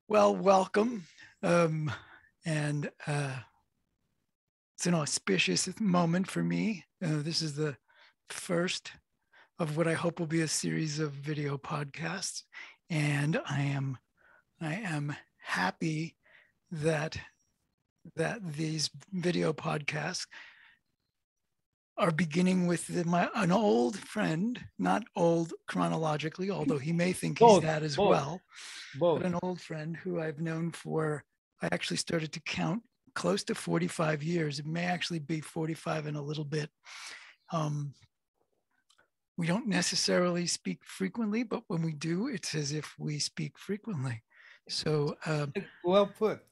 Well, welcome. Um, and It's an auspicious moment for me. This is the first of what I hope will be a series of video podcasts. And I am happy that these video podcasts are beginning with an old friend, not old chronologically, although he may think he's Both, that as both, well, but both. an old friend who I've known for, I actually started to count close to 45 years. It may actually be 45 and a little bit. Um, we don't necessarily speak frequently, but when we do, it's as if we speak frequently. So, Well put.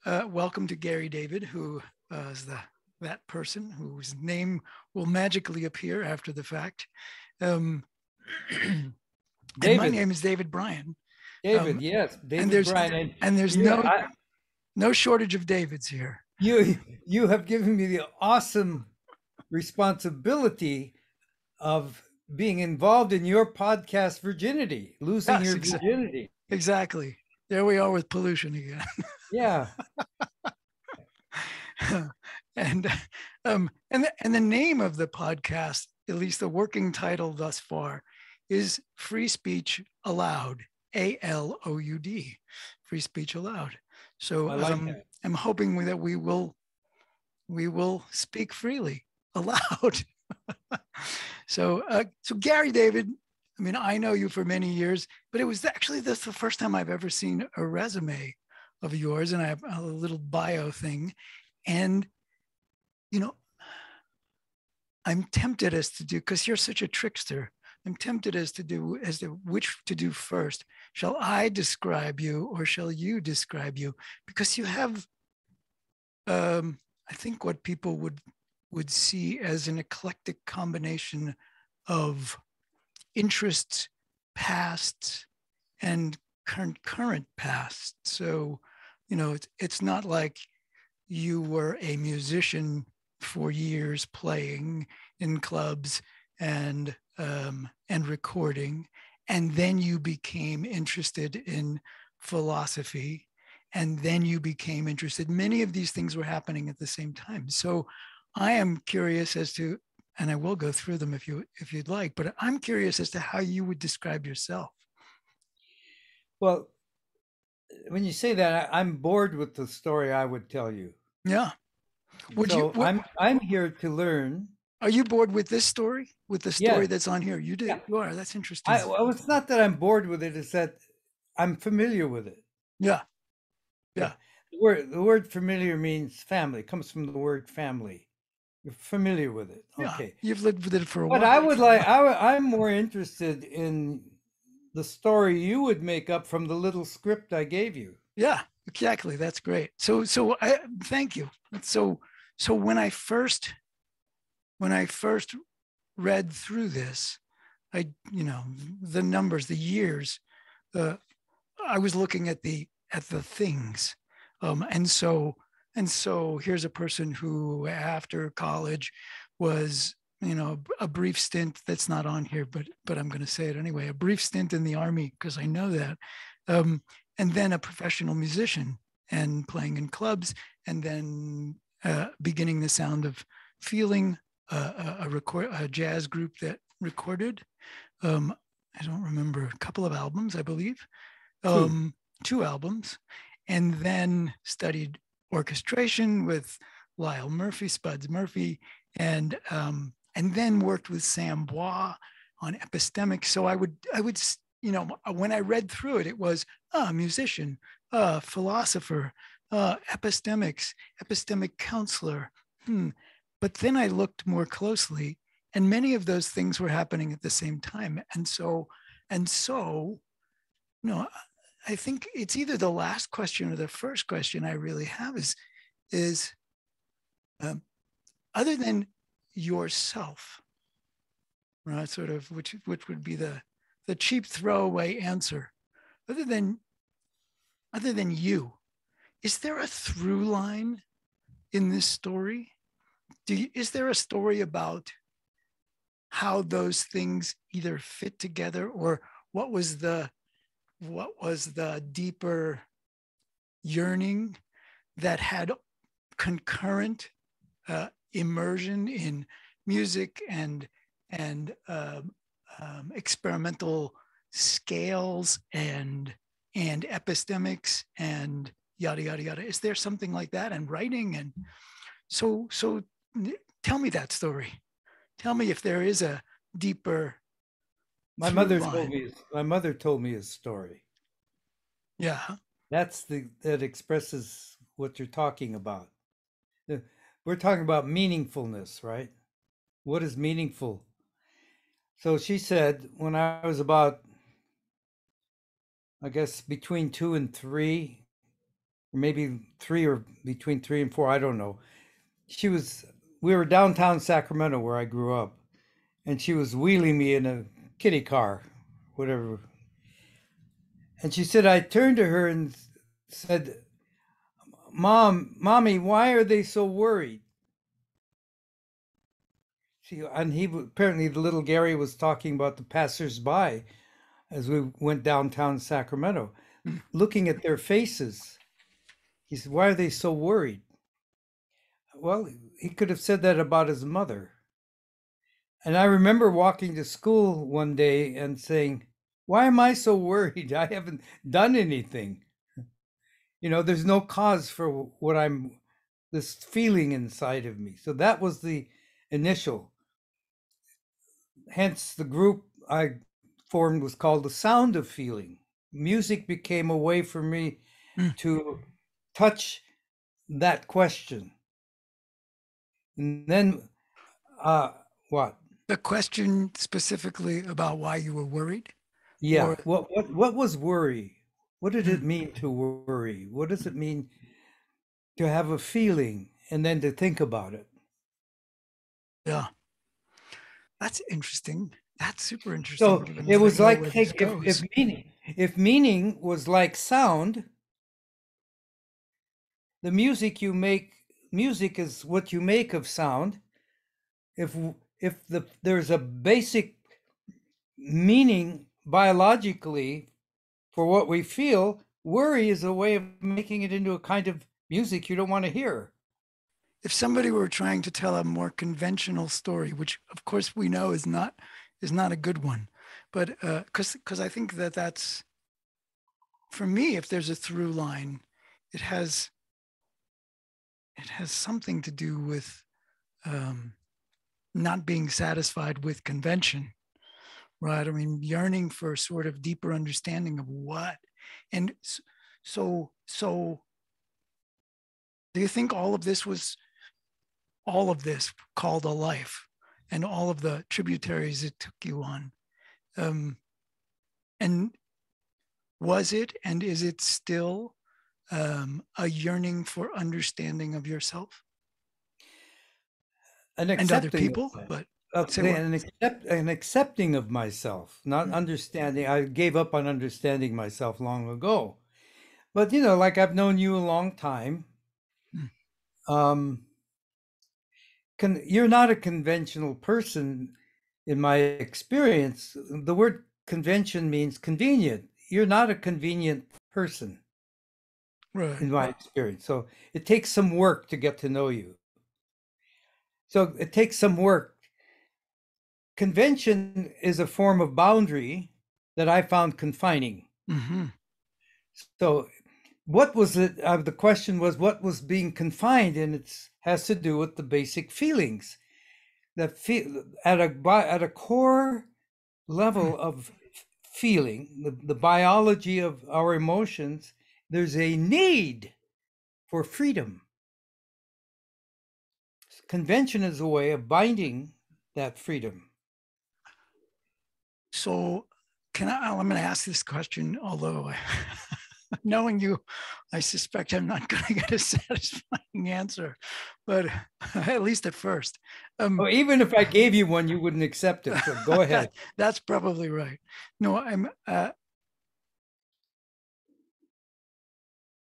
welcome to Gary David, who is that person whose name will magically appear after the fact. Um, and my David, name is David Bryan. David, yes, And David there's Bryan. and there's you, no I, no shortage of Davids here. you have given me the awesome responsibility of being involved in your podcast virginity, losing Yes, your virginity. exactly. There we are with pollution again. Yeah. and and the name of the podcast, at least the working title thus far, is Free Speech Allowed. ALOUD, Free Speech Allowed. So I like that. I'm hoping that we will speak freely, aloud. So Gary David, I mean, I know you for many years, but it was actually the first time I've ever seen a resume of yours, and I have a little bio thing. And, you know, I'm tempted as to do, because you're such a trickster, I'm tempted as to which to do first. Shall I describe you or shall you describe you? Because you have, I think, what people would see as an eclectic combination of interests, past, and current past. So, it's not like you were a musician for years playing in clubs and recording, and then you became interested in philosophy, and then you became interested. Many of these things were happening at the same time. So I am curious as to, and I will go through them if you'd like, but I'm curious as to how you would describe yourself. Well, when you say that, I'm bored with the story I would tell you. Yeah. So I'm here to learn. Are you bored with this story? With the story Yes. that's on here? You Yeah. do. You are. That's interesting. Well, it's not that I'm bored with it, it's that I'm familiar with it. Yeah. Yeah. Yeah. The word familiar means family. It comes from the word family. You're familiar with it. Yeah. Okay. You've lived with it for a But while. I would like I'm more interested in the story you would make up from the little script I gave you. Yeah, exactly. That's great. So I thank you. So when I first read through this, the numbers, the years, I was looking at the things, and so here's a person who after college was, a brief stint that's not on here, but I'm going to say it anyway, a brief stint in the Army because I know that, and then a professional musician and playing in clubs, and then beginning the Sound of Feeling, a jazz group that recorded, I don't remember, a couple of albums, I believe, two albums, and then studied orchestration with Lyle Murphy, Spuds Murphy, and then worked with Sam Bois on Epistemics. So I would, when I read through it, it was musician, philosopher, epistemics, epistemic counselor. But then I looked more closely, and many of those things were happening at the same time. And so, I think it's either the last question or the first question I really have is other than yourself, right? Sort of, which would be the cheap throwaway answer. Other than you, is there a through line in this story? Is there a story about how those things either fit together, or what was the what was the deeper yearning that had concurrent immersion in music and experimental scales and epistemics and yada yada yada. Is there something like that? And writing and so tell me that story. Tell me if there is a deeper through line. My mother told me a story. Yeah. That expresses what you're talking about. We're talking about meaningfulness, right? What is meaningful? So she said when I was about, I guess, between 2 and 3, or maybe 3 or between 3 and 4, I don't know. We were downtown Sacramento where I grew up, and she was wheeling me in a kiddie car, whatever. And she said, I turned to her and said, Mommy, why are they so worried? Apparently the little Gary was talking about the passersby as we went downtown Sacramento, looking at their faces. He said, why are they so worried? Well, he could have said that about his mother. And I remember walking to school one day and saying, why am I so worried? I haven't done anything. There's no cause for this feeling inside of me. So that was the initial. Hence, the group I formed was called The Sound of Feeling. Music became a way for me to touch that question. And then, what? The question specifically about why you were worried? Yeah. Or What was worry? What did it mean to worry? What does it mean to have a feeling and then to think about it? Yeah. That's interesting. That's super interesting. So Given it that I was know like, where this goes. if meaning was like sound, the music you make, music is what you make of sound. If there's a basic meaning biologically for what we feel, worry is a way of making it into a kind of music you don't want to hear. If somebody were trying to tell a more conventional story, which of course we know is not a good one, but because I think that's, for me, if there's a through line, it has something to do with not being satisfied with convention, right? I mean, yearning for sort of deeper understanding of what. And so do you think all of this called a life and all of the tributaries it took you on, and was it and is it still a yearning for understanding of yourself An and other accepting people? But an accepting of myself, not Mm. understanding. I gave up on understanding myself long ago. But like I've known you a long time. Mm. Um, you're not a conventional person in my experience. The word convention means convenient. You're not a convenient person Right. in my experience. So it takes some work to get to know you. So it takes some work. Convention is a form of boundary that I found confining. Mm-hmm. So what was it? The question was what was being confined, and it has to do with the basic feelings that feel at a core level of feeling, the biology of our emotions. There's a need for freedom. Convention is a way of binding that freedom. So I'm going to ask this question, although knowing you, I suspect I'm not going to get a satisfying answer, but at least at first. Even if I gave you one, you wouldn't accept it. So go ahead. That's probably right. No, I'm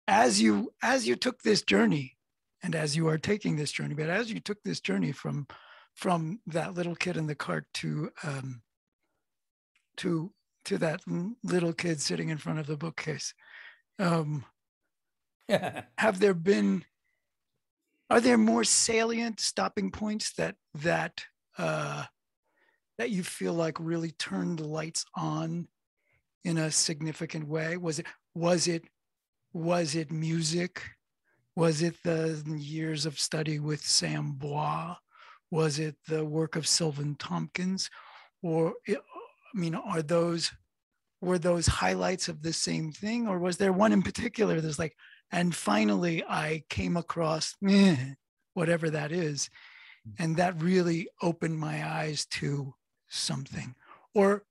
as you took this journey, and as you are taking this journey, but as you took this journey from that little kid in the cart to to that little kid sitting in front of the bookcase. Um, have there been, are there more salient stopping points uh, that you feel like really turned the lights on in a significant way? Was it music? Was it the years of study with Sam Bois? Was it the work of Sylvan Tompkins? Or, I mean, were those highlights of the same thing? Or was there one in particular that's like, and finally I came across whatever that is, and that really opened my eyes to something? Or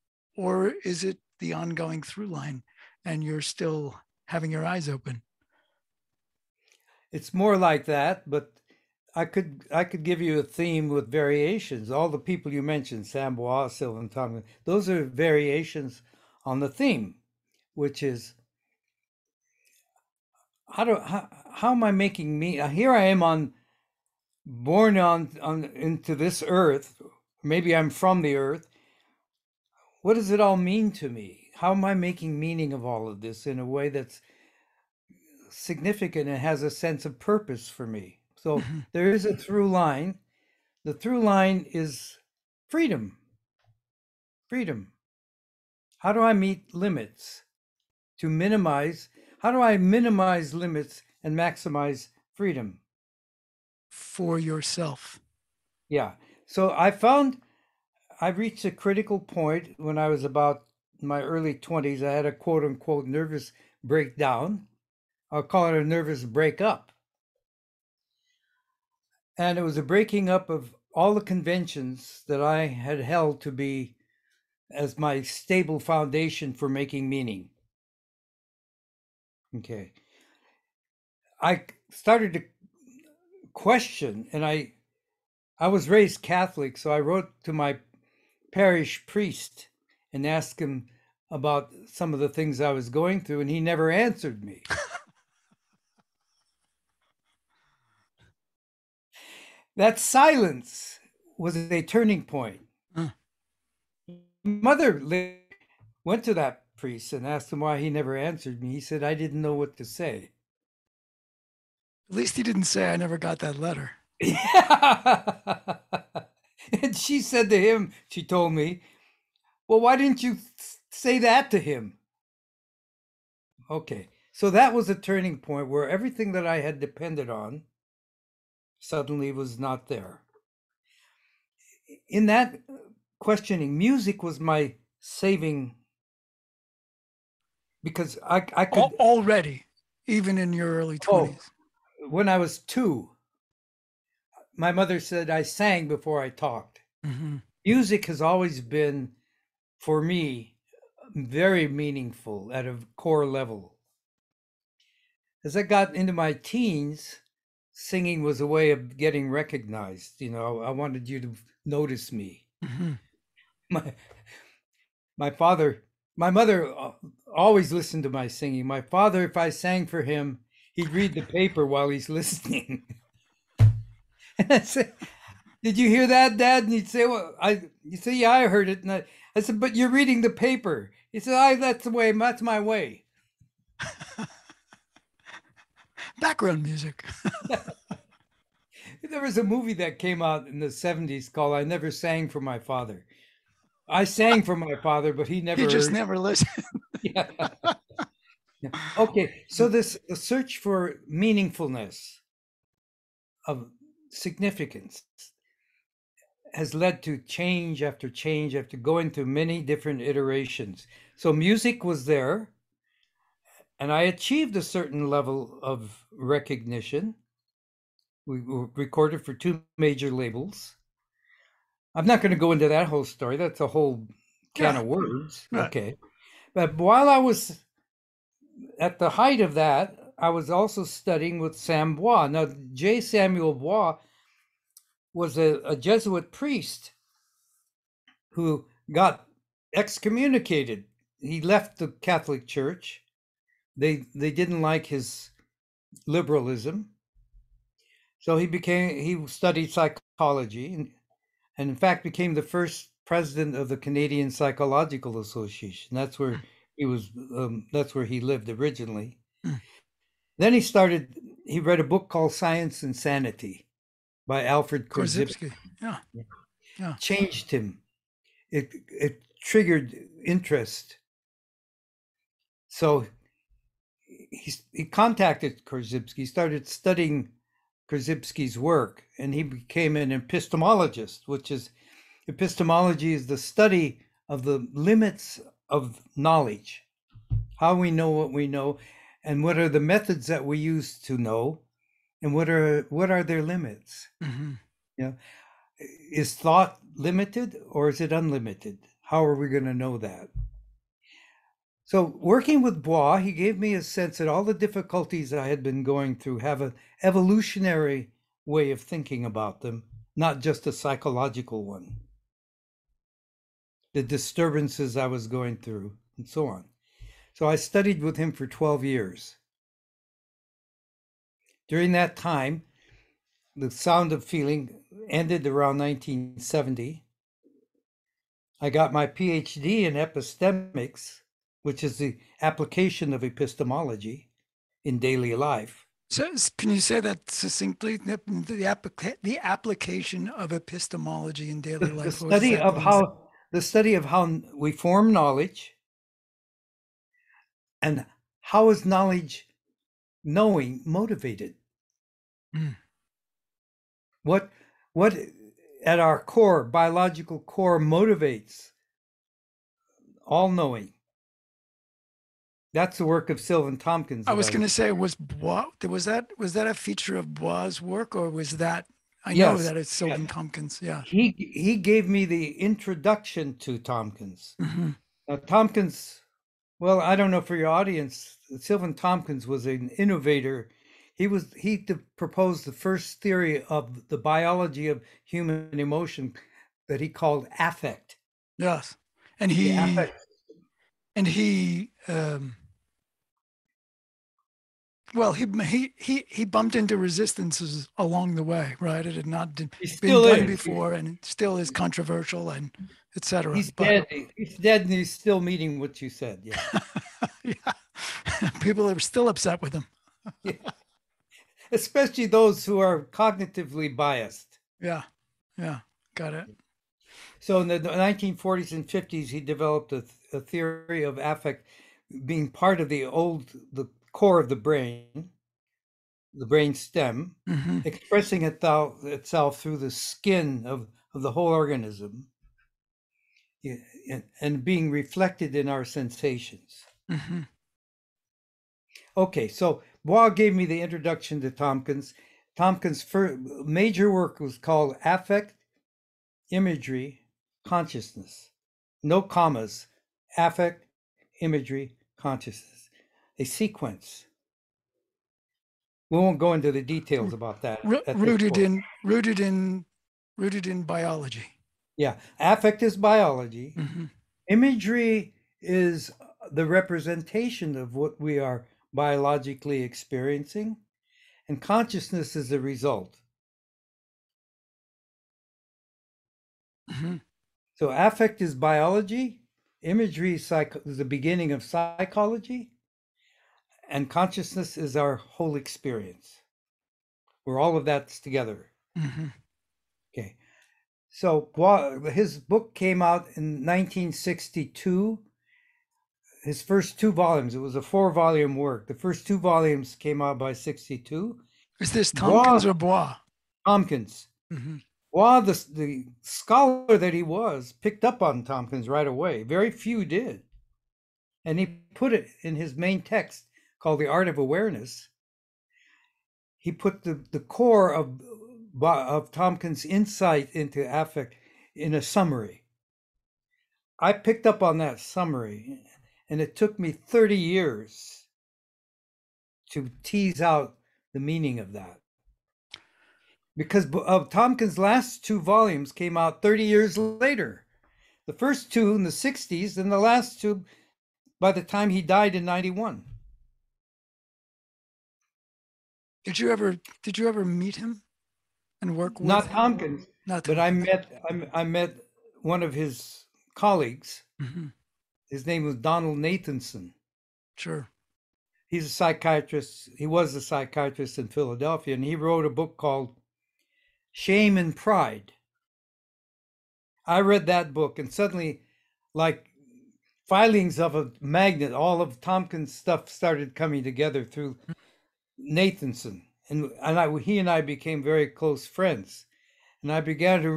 is it the ongoing through line and you're still having your eyes open? It's more like that, but I could give you a theme with variations. All the people you mentioned, Sam Bois, Sylvan Thompson, those are variations on the theme, which is how am I making me here I am born on into this earth. Maybe I'm from the earth. What does it all mean to me? How am I making meaning of all of this in a way that's significant and has a sense of purpose for me? So Mm-hmm. there is a through line. The through line is freedom. Freedom. How do I meet limits to minimize? How do I minimize limits and maximize freedom? For yourself. Yeah. So I reached a critical point when I was about my early 20s. I had a quote unquote nervous breakdown. I'll call it a nervous breakup. And it was a breaking up of all the conventions that I had held to be as my stable foundation for making meaning. Okay. I started to question, and I was raised Catholic, so I wrote to my parish priest and asked him about some of the things I was going through, and he never answered me. That silence was a turning point. Uh, Mother went to that priest and asked him why he never answered me. He said, I didn't know what to say. at least he didn't say I never got that letter. Yeah. And she said to him, she told me, well, why didn't you say that to him? Okay. So that was a turning point where everything that I had depended on suddenly was not there. In that questioning, music was my saving because I could, Already, even in your early oh, 20s. when I was 2, my mother said I sang before I talked. Mm-hmm. Music has always been, for me, very meaningful at a core level. As I got into my teens, singing was a way of getting recognized. You know, I wanted you to notice me. Mm-hmm. My my father, my mother always listened to my singing. My father, if I sang for him, he'd read the paper while he's listening. And I said, "Did you hear that, Dad?" And he'd say, "Well, you say, yeah, I heard it." And I said, "But you're reading the paper." He said, "That's the way. That's my way." Background music. There was a movie that came out in the 70s called I Never Sang for My Father. I sang for my father, but he He never just heard. never listened. Yeah. Yeah. Okay, so the search for meaningfulness of significance has led to change after going through many different iterations. So music was there, and I achieved a certain level of recognition. We recorded for 2 major labels. I'm not going to go into that whole story. That's a whole can Yeah. of words. Right. Okay. But while I was at the height of that, I was also studying with Sam Bois. Now, J. Samuel Bois was a Jesuit priest who got excommunicated. He left the Catholic Church. They didn't like his liberalism. So he studied psychology and in fact became the first president of the Canadian Psychological Association. That's where he was. That's where he lived originally. Mm. Then he read a book called Science and Sanity by Alfred Korzybski. Korzybski. Yeah. Yeah. Changed him. It triggered interest. So he contacted Korzybski, started studying Korzybski's work, and he became an epistemologist, which is epistemology is the study of the limits of knowledge, how we know what we know, and what are the methods that we use to know, and what are their limits. Mm-hmm. You know, is thought limited or is it unlimited? How are we going to know that? So working with Bois, he gave me a sense that all the difficulties I had been going through have an evolutionary way of thinking about them, not just a psychological one. The disturbances I was going through and so on. So I studied with him for 12 years. During that time, the Sound of Feeling ended around 1970. I got my PhD in epistemics, which is the application of epistemology in daily life. So can you say that succinctly? The application of epistemology in daily life. The study of how we form knowledge, and how is knowing motivated? Mm. What at our core, biological core, motivates all knowing? That's the work of Sylvan Tompkins. I was going to say, was that a feature of Bois' work, or was that? I know that it's Sylvan Tompkins. Yeah. He gave me the introduction to Tompkins. Mm-hmm. Now, Tompkins, well, I don't know for your audience, Sylvan Tompkins was an innovator. He proposed the first theory of the biology of human emotion that he called affect. Yes, and he bumped into resistances along the way, right? It had not been done before, and it still is controversial, and etc. He's dead. He's dead, and he's still meeting what you said. Yeah. Yeah. People are still upset with him. Yeah. Especially those who are cognitively biased. Yeah. Yeah. Got it. So in the 1940s and 50s, he developed a theory of affect being part of the core of the brain stem, mm-hmm. expressing itself through the skin of the whole organism, and being reflected in our sensations. Mm-hmm. Okay, so Bois gave me the introduction to Tompkins. Tompkins' first major work was called Affect, Imagery, Consciousness. No commas. Affect, Imagery, Consciousness. A sequence. We won't go into the details about that. Rooted in biology. Yeah, affect is biology. Mm-hmm. Imagery is the representation of what we are biologically experiencing, and consciousness is the result. Mm-hmm. So affect is biology, imagery is the beginning of psychology, and consciousness is our whole experience, where all of that's together. Mm-hmm. Okay. So his book came out in 1962. His first 2 volumes, it was a 4-volume work. The first 2 volumes came out by 62. Is this Tompkins or Bois? Tompkins. Mm-hmm. Bois, the scholar that he was, picked up on Tompkins right away. Very few did. And he put it in his main text called The Art of Awareness. He put the core of Tompkins' insight into affect in a summary. I picked up on that summary, and it took me 30 years to tease out the meaning of that. Because Tompkins' last 2 volumes came out 30 years later. The first 2 in the 60s, and the last 2 by the time he died in 91. Did you ever meet him and work with Not him? Tompkins, but I met one of his colleagues. Hmm. His name was Donald Nathanson. Sure. He's a psychiatrist. He was a psychiatrist in Philadelphia, and he wrote a book called Shame and Pride. I read that book, and suddenly, like filings of a magnet, all of Tompkins' stuff started coming together through Nathanson, he and I became very close friends, and I began to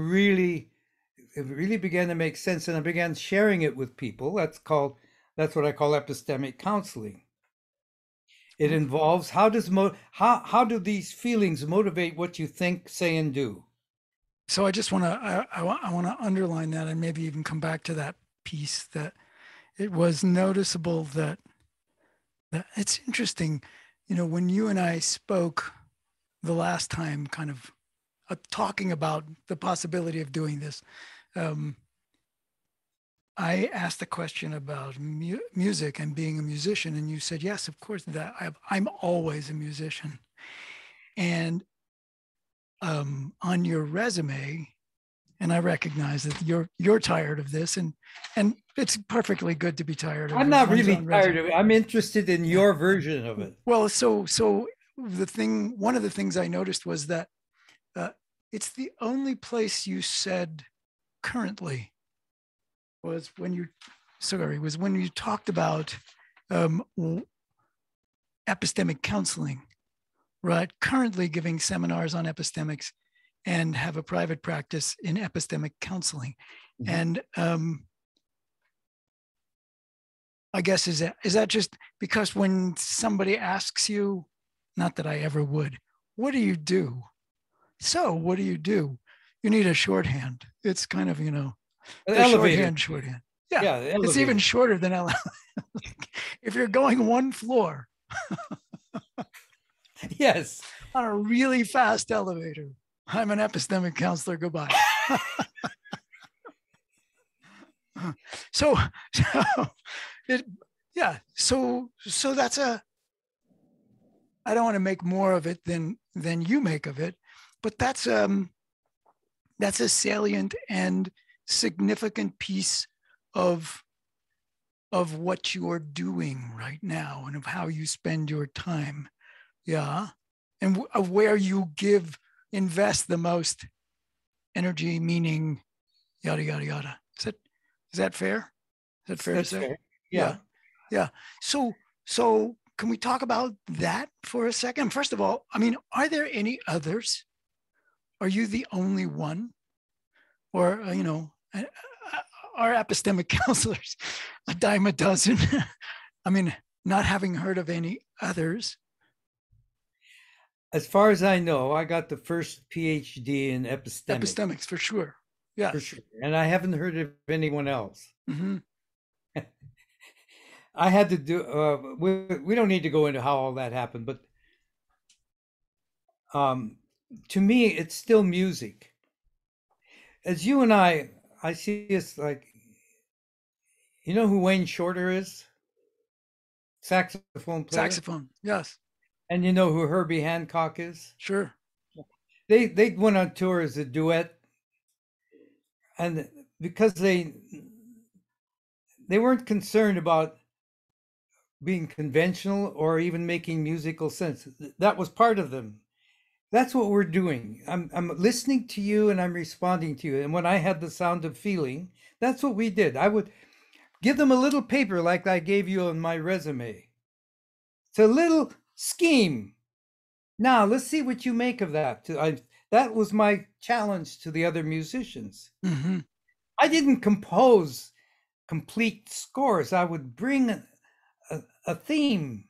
it really began to make sense, and I began sharing it with people. That's what I call epistemic counseling. It involves how do these feelings motivate what you think, say, and do. So I just want to I want to underline that and maybe even come back to that piece that it was noticeable that it's interesting, when you and I spoke the last time, kind of talking about the possibility of doing this. I asked a question about music and being a musician, and you said yes, of course. That I'm always a musician, and on your resume, and I recognize that you're tired of this, and it's perfectly good to be tired of I'm not one's really own tired resume. of it. I'm interested in your version of it. Well, so one of the things I noticed was that uh, it's the only place you said currently was when you talked about um, epistemic counseling, right? Currently giving seminars on epistemics and have a private practice in epistemic counseling. Mm-hmm. And I guess is that just because when somebody asks you, not that I ever would, what do you do? So what do you do? You need a shorthand. It's kind of, the elevator. shorthand. Yeah, Yeah, it's even shorter than if you're going one floor. Yes. On a really fast elevator. I'm an epistemic counselor. Goodbye. so it, yeah. So that's I don't want to make more of it than you make of it, but that's a salient and significant piece of what you're doing right now and of how you spend your time. Yeah. And of where you invest the most energy, meaning, yada, yada, yada. Is that fair? Is that fair That's to say? fair. Yeah. Yeah. So can we talk about that for a second? First of all, I mean, are there any others? Are you the only one? Or, are epistemic counselors a dime a dozen? I mean, not having heard of any others. As far as I know, I got the first PhD in epistemics. Epistemics, for sure. Yeah. For sure. And I haven't heard of anyone else. Mm-hmm. I had to do, we don't need to go into how all that happened, but to me, it's still music. As you and I see it's like, you know who Wayne Shorter is? Saxophone player. Saxophone, yes. And you know who Herbie Hancock is? Sure. They went on tour as a duet, and because they weren't concerned about being conventional or even making musical sense. That was part of them. That's what we're doing. I'm listening to you and I'm responding to you. And when I had the sound of feeling, that's what we did. I would give them a little paper like I gave you on my resume. It's a little scheme. Now let's see what you make of that. That was my challenge to the other musicians. Mm-hmm. I didn't compose complete scores. I would bring a theme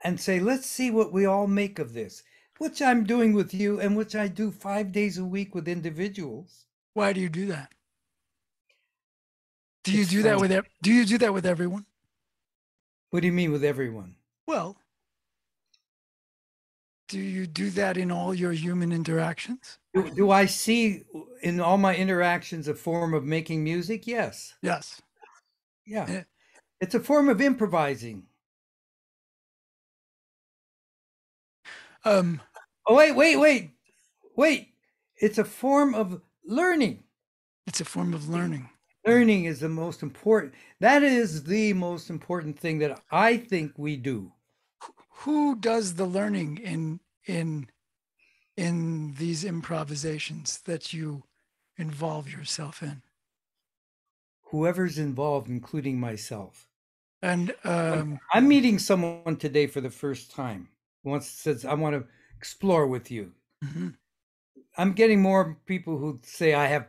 and say, let's see what we all make of this, which I'm doing with you and which I do 5 days a week with individuals. Why do you do that? Do you do that with everyone? What do you mean with everyone? Well, do you do that in all your human interactions? Do I see in all my interactions a form of making music? Yes. Yes. Yeah. It's a form of improvising. Oh, wait. It's a form of learning. It's a form of learning. Learning is the most important. That is the most important thing that I think we do. Who does the learning in these improvisations that you involve yourself in? Whoever's involved, including myself. And I'm meeting someone today for the first time. Once says, I want to explore with you. mm-hmm. I'm getting more people who say I have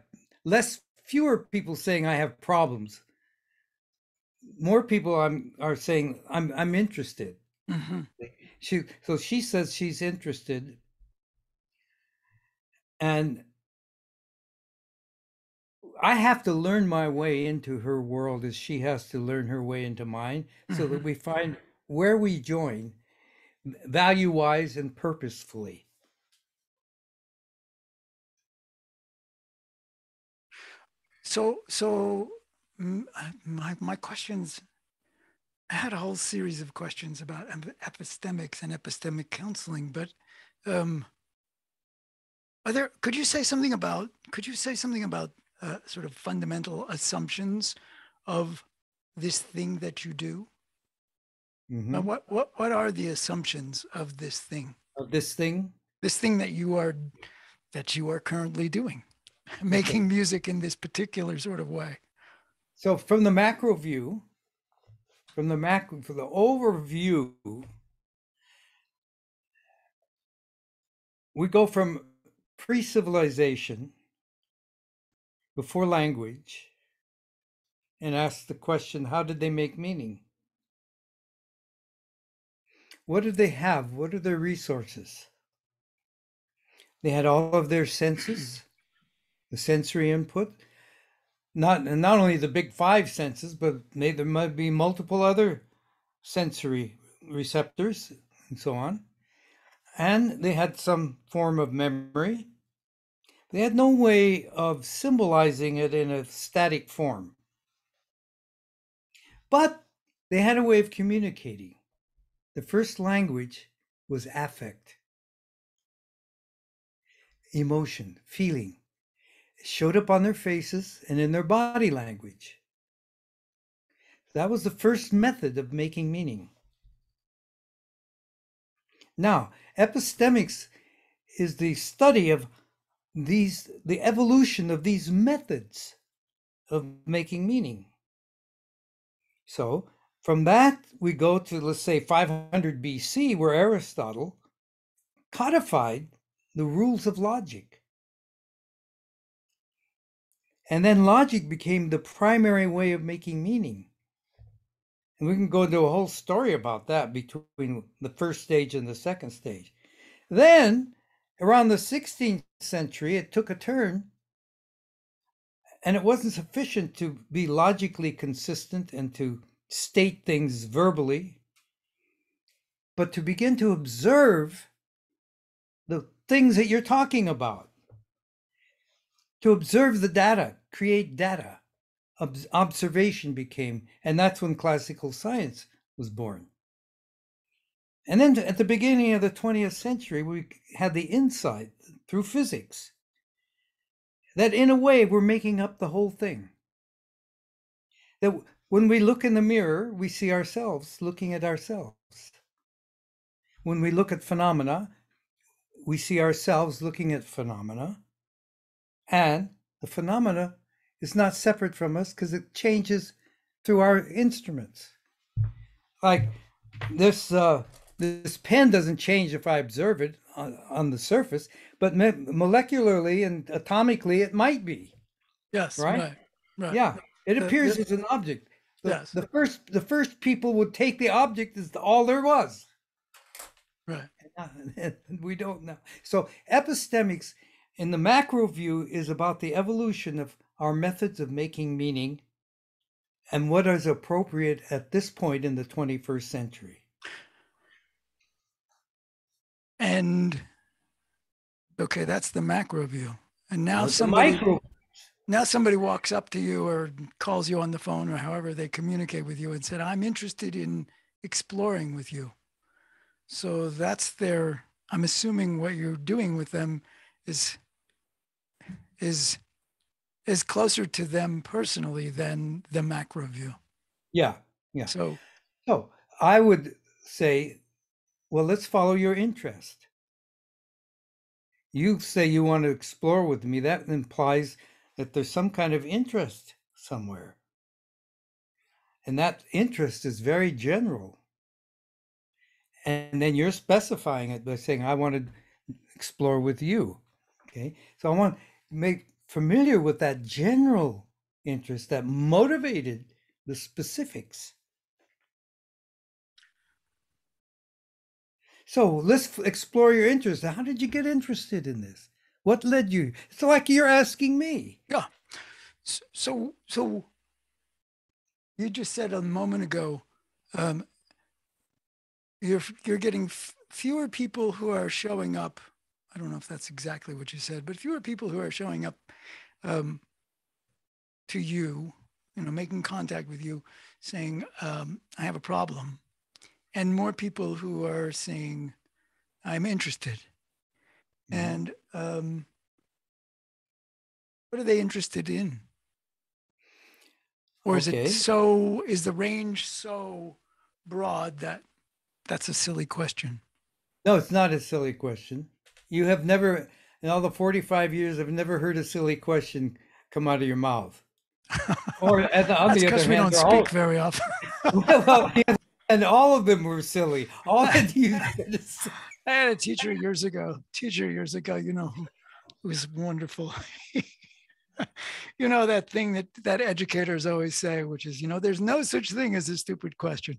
fewer people saying I have problems. More people are saying I'm interested. Mm-hmm. She says she's interested, and I have to learn my way into her world as she has to learn her way into mine, so that we find where we join value-wise and purposefully. So my questions, I had a whole series of questions about epistemics and epistemic counseling, but could you say something about sort of fundamental assumptions of this thing that you do? Mm-hmm. What are the assumptions of this thing? Of this thing? This thing that you are currently doing, making Okay. music in this particular sort of way. So from the macro view, for the overview, we go from pre-civilization, before language, and ask the question, how did they make meaning? What did they have? What are their resources? They had all of their senses, the sensory input, not only the big five senses, but there might be multiple other sensory receptors and so on. And they had some form of memory. They had no way of symbolizing it in a static form. But they had a way of communicating. The first language was affect, emotion, feeling. It showed up on their faces and in their body language. That was the first method of making meaning. Now, epistemics is the study of the evolution of these methods of making meaning. So from that, we go to, let's say, 500 BC, where Aristotle codified the rules of logic. And then logic became the primary way of making meaning. And we can go into a whole story about that between the first stage and the second stage. Then, around the 16th century, it took a turn, and it wasn't sufficient to be logically consistent and to state things verbally, but to begin to observe the things that you're talking about, to observe the data, create data. Observation became, and that's when classical science was born. And then at the beginning of the 20th century, we had the insight through physics that in a way we're making up the whole thing. That when we look in the mirror, we see ourselves looking at ourselves. When we look at phenomena, we see ourselves looking at phenomena. And the phenomena is not separate from us because it changes through our instruments. Like this pen doesn't change if I observe it on the surface, but molecularly and atomically it might be. Yes, Right? right. Yeah, it appears as an object. Yes, The first people would take the object as all there was. right. We don't know. So epistemics in the macro view is about the evolution of our methods of making meaning and what is appropriate at this point in the 21st century. And okay, that's the macro view. And now somebody walks up to you or calls you on the phone or however they communicate with you and said, I'm interested in exploring with you. So I'm assuming what you're doing with them is is closer to them personally than the macro view. Yeah, yeah. So So I would say, well, let's follow your interest. You say you want to explore with me. That implies that there's some kind of interest somewhere. And that interest is very general. And then you're specifying it by saying, I want to explore with you. Okay. So I want to make familiar with that general interest that motivated the specifics. So let's explore your interest. How did you get interested in this? What led you? It's like you're asking me. yeah. So you just said a moment ago, um, you're getting fewer people who are showing up. I don't know if that's exactly what you said, but fewer people who are showing up um, to you, making contact with you, saying, "I have a problem," and more people who are saying, "I'm interested." Mhm. And what are they interested in? Or is Okay. the range so broad that that's a silly question? No, it's not a silly question. You have never, in all the 45 years, I've never heard a silly question come out of your mouth. Or on That's the other because we hand, don't they're all, speak very often. well, yeah, and all of them were silly. All that you said is, I had a teacher years ago, who was wonderful. That thing that educators always say, which is, there's no such thing as a stupid question.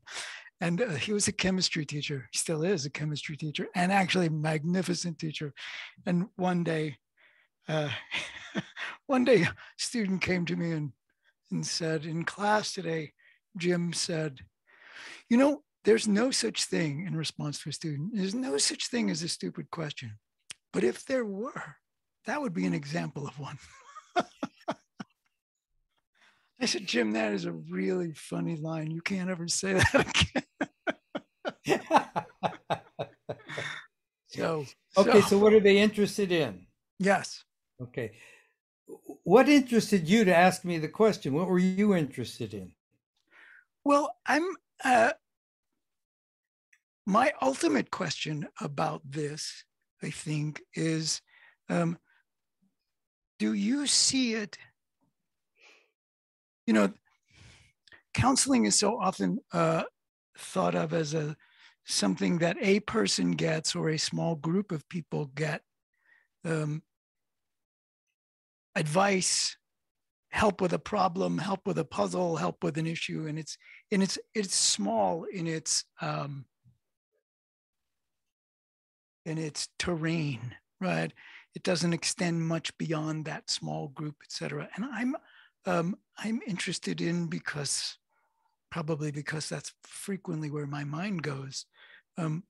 And he was a chemistry teacher. He still is a chemistry teacher, and actually a magnificent teacher. And one day, uh, a student came to me and said, in class today, Jim said, there's no such thing, in response to a student, there's no such thing as a stupid question. But if there were, that would be an example of one. I said, Jim, that is a really funny line. You can't ever say that again. So, okay, so what are they interested in? yes. Okay. What interested you to ask me the question? What were you interested in? Well, my ultimate question about this, I think, is do you see it? Counseling is so often thought of as something that a person gets or a small group of people get, advice, help with a problem, help with a puzzle, help with an issue, and it's small in its terrain, right? It doesn't extend much beyond that small group, et cetera. And I'm interested in, probably because that's frequently where my mind goes. Do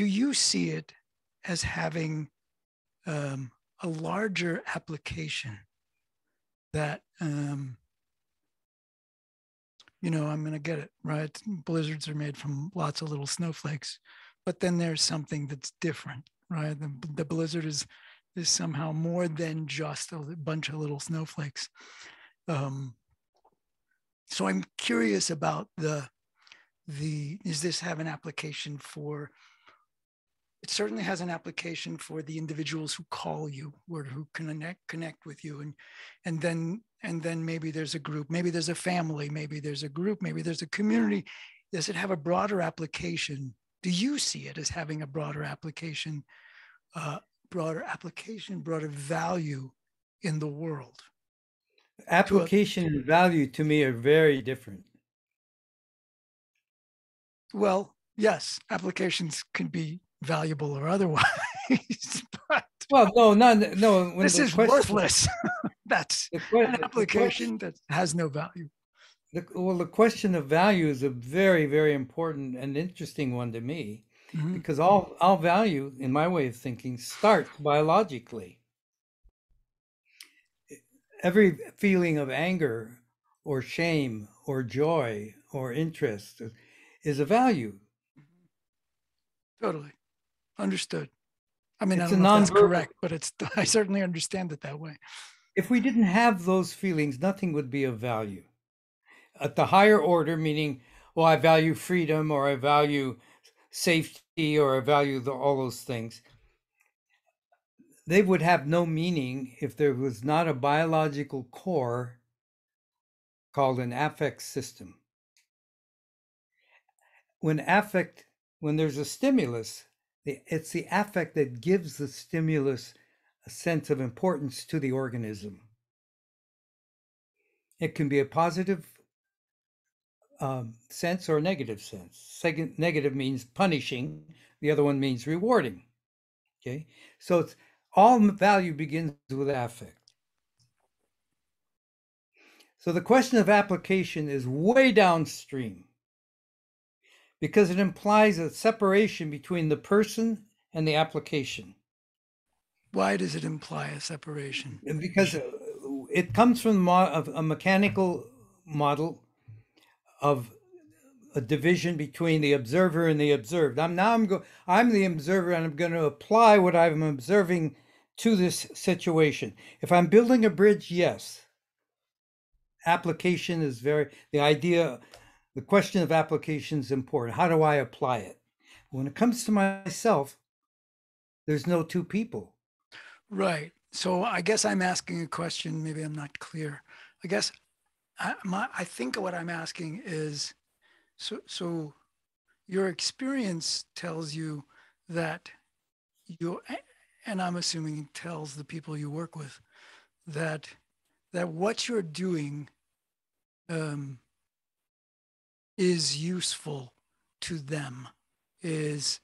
you see it as having a larger application that, I'm going to get it, right? Blizzards are made from lots of little snowflakes, but then there's something that's different, right? The blizzard is somehow more than just a bunch of little snowflakes. So I'm curious about does this have an application for, it certainly has an application for the individuals who call you or who connect with you. And then maybe there's a group, maybe there's a family, maybe there's a group, maybe there's a community. Does it have a broader application? Do you see it as having a broader application, broader value in the world? Application and value to me are very different. Well, yes, applications can be valuable or otherwise, but Well, no. When this the is question, worthless. That's an the question, application that has no value. the question of value is a very, very important and interesting one to me, Mhm. because all value, in my way of thinking, starts biologically. Every feeling of anger or shame or joy or interest is a value. Totally understood. I mean, I It's a don't know if that's nonverbal. correct, but I certainly understand it that way. If we didn't have those feelings, nothing would be of value. At the higher order, meaning, well, I value freedom, or I value safety, or I value all those things, they would have no meaning if there was not a biological core called an affect system. When affect, when there's a stimulus, it's the affect that gives the stimulus a sense of importance to the organism. It can be a positive sense or a negative sense. Second, negative means punishing. The other one means rewarding. Okay, so it's all value begins with affect. So the question of application is way downstream because it implies a separation between the person and the application. Why does it imply a separation? Because it comes from a mechanical model of a division between the observer and the observed. I'm the observer, and I'm going to apply what I'm observing to this situation. If I'm building a bridge, yes, application is the question of application is important. How do I apply it? When it comes to myself, there's no two people. Right. So I guess I'm asking a question. Maybe I'm not clear. I guess I think what I'm asking is, so your experience tells you that you, and I'm assuming it tells the people you work with that what you're doing is useful to them, is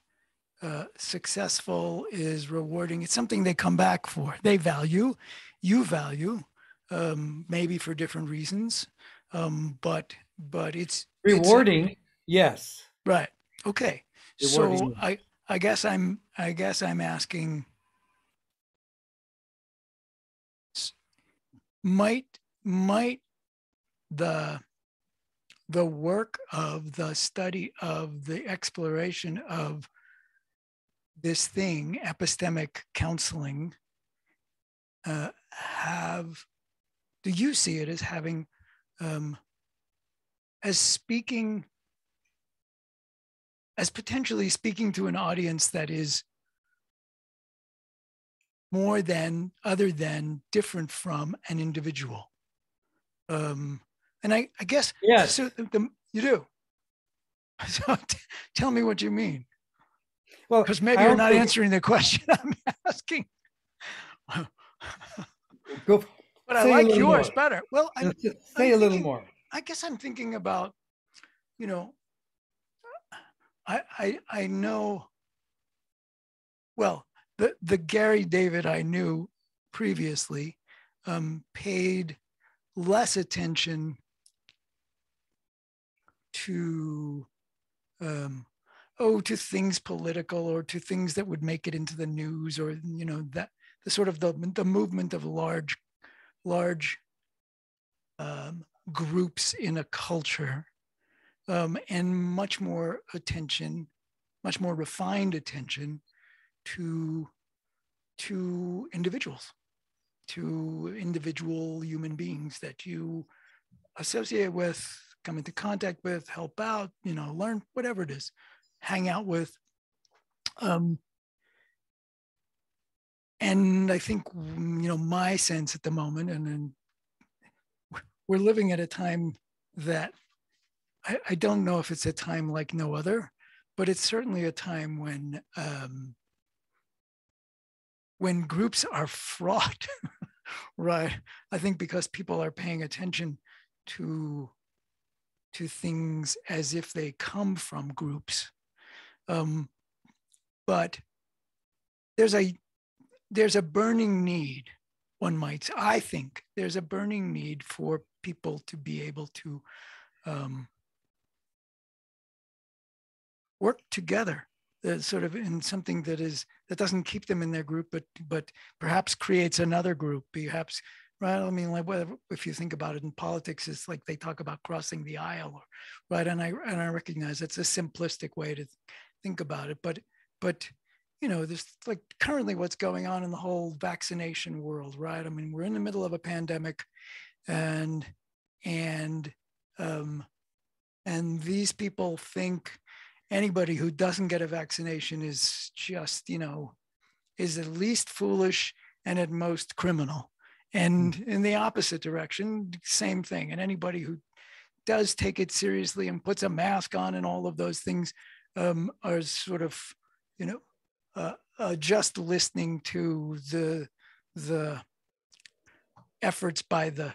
successful, is rewarding. It's something they come back for. They value, you value, maybe for different reasons, but it's Rewarding, yes. right. Okay, so Rewarding. I guess I'm asking, might the work of the study of the exploration of this thing, epistemic counseling, do you see it as having, as potentially speaking to an audience that is other than different from an individual? And I guess, yes, so you do. So tell me what you mean. Well, because maybe you're not answering the question I'm asking. Go. But I like yours better. Well, say a little more. I guess I'm thinking about, I know, well, the Gary David I knew previously paid less attention to to things political, or to things that would make it into the news, or that the sort of the movement of large groups in a culture, and much more refined attention to individuals, to individual human beings that you associate with, come into contact with, help out, learn, whatever it is, hang out with. And I think, my sense at the moment, and we're living at a time that I don't know if it's a time like no other, but it's certainly a time when groups are fraught, right? I think because people are paying attention to things as if they come from groups. But there's a burning need, I think there's a burning need for people to be able to work together, sort of in something that doesn't keep them in their group, but perhaps creates another group, perhaps. Right. I mean, like, if you think about it in politics, it's like they talk about crossing the aisle, right? And I recognize it's a simplistic way to think about it, but this like currently what's going on in the whole vaccination world, right? I mean, we're in the middle of a pandemic, and and um, and these people think anybody who doesn't get a vaccination is just, is at least foolish and at most criminal. And in the opposite direction, same thing. And anybody who does take it seriously and puts a mask on and all of those things are sort of, just listening to the efforts by the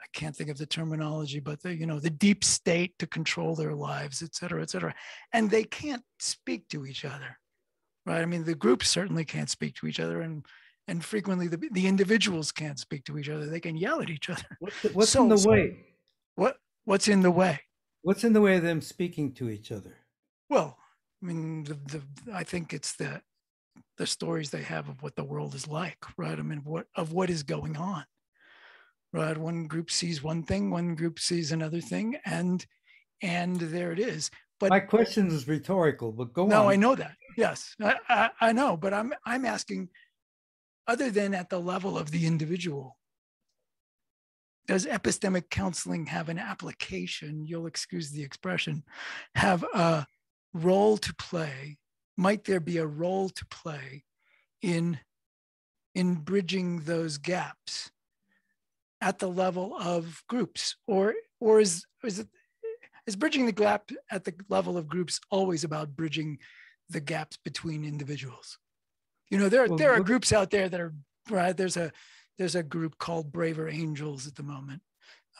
I can't think of the terminology, but the deep state to control their lives, et cetera, et cetera. And they can't speak to each other, right? I mean, the groups certainly can't speak to each other, and frequently the individuals can't speak to each other. They can yell at each other. What's in the way? What's in the way? What's in the way of them speaking to each other? Well, I mean, I think it's the stories they have of what the world is like, right? I mean, what is going on, right? One group sees one thing, one group sees another thing, and there it is. But my question is rhetorical, but go on. No, I know that. Yes, I know, but I'm asking, other than at the level of the individual, does epistemic counseling have an application? You'll excuse the expression, have a role to play? Might there be a role to play in bridging those gaps at the level of groups, or is bridging the gap at the level of groups always about bridging the gaps between individuals? There are groups out there that are, right. There's a group called Braver Angels at the moment.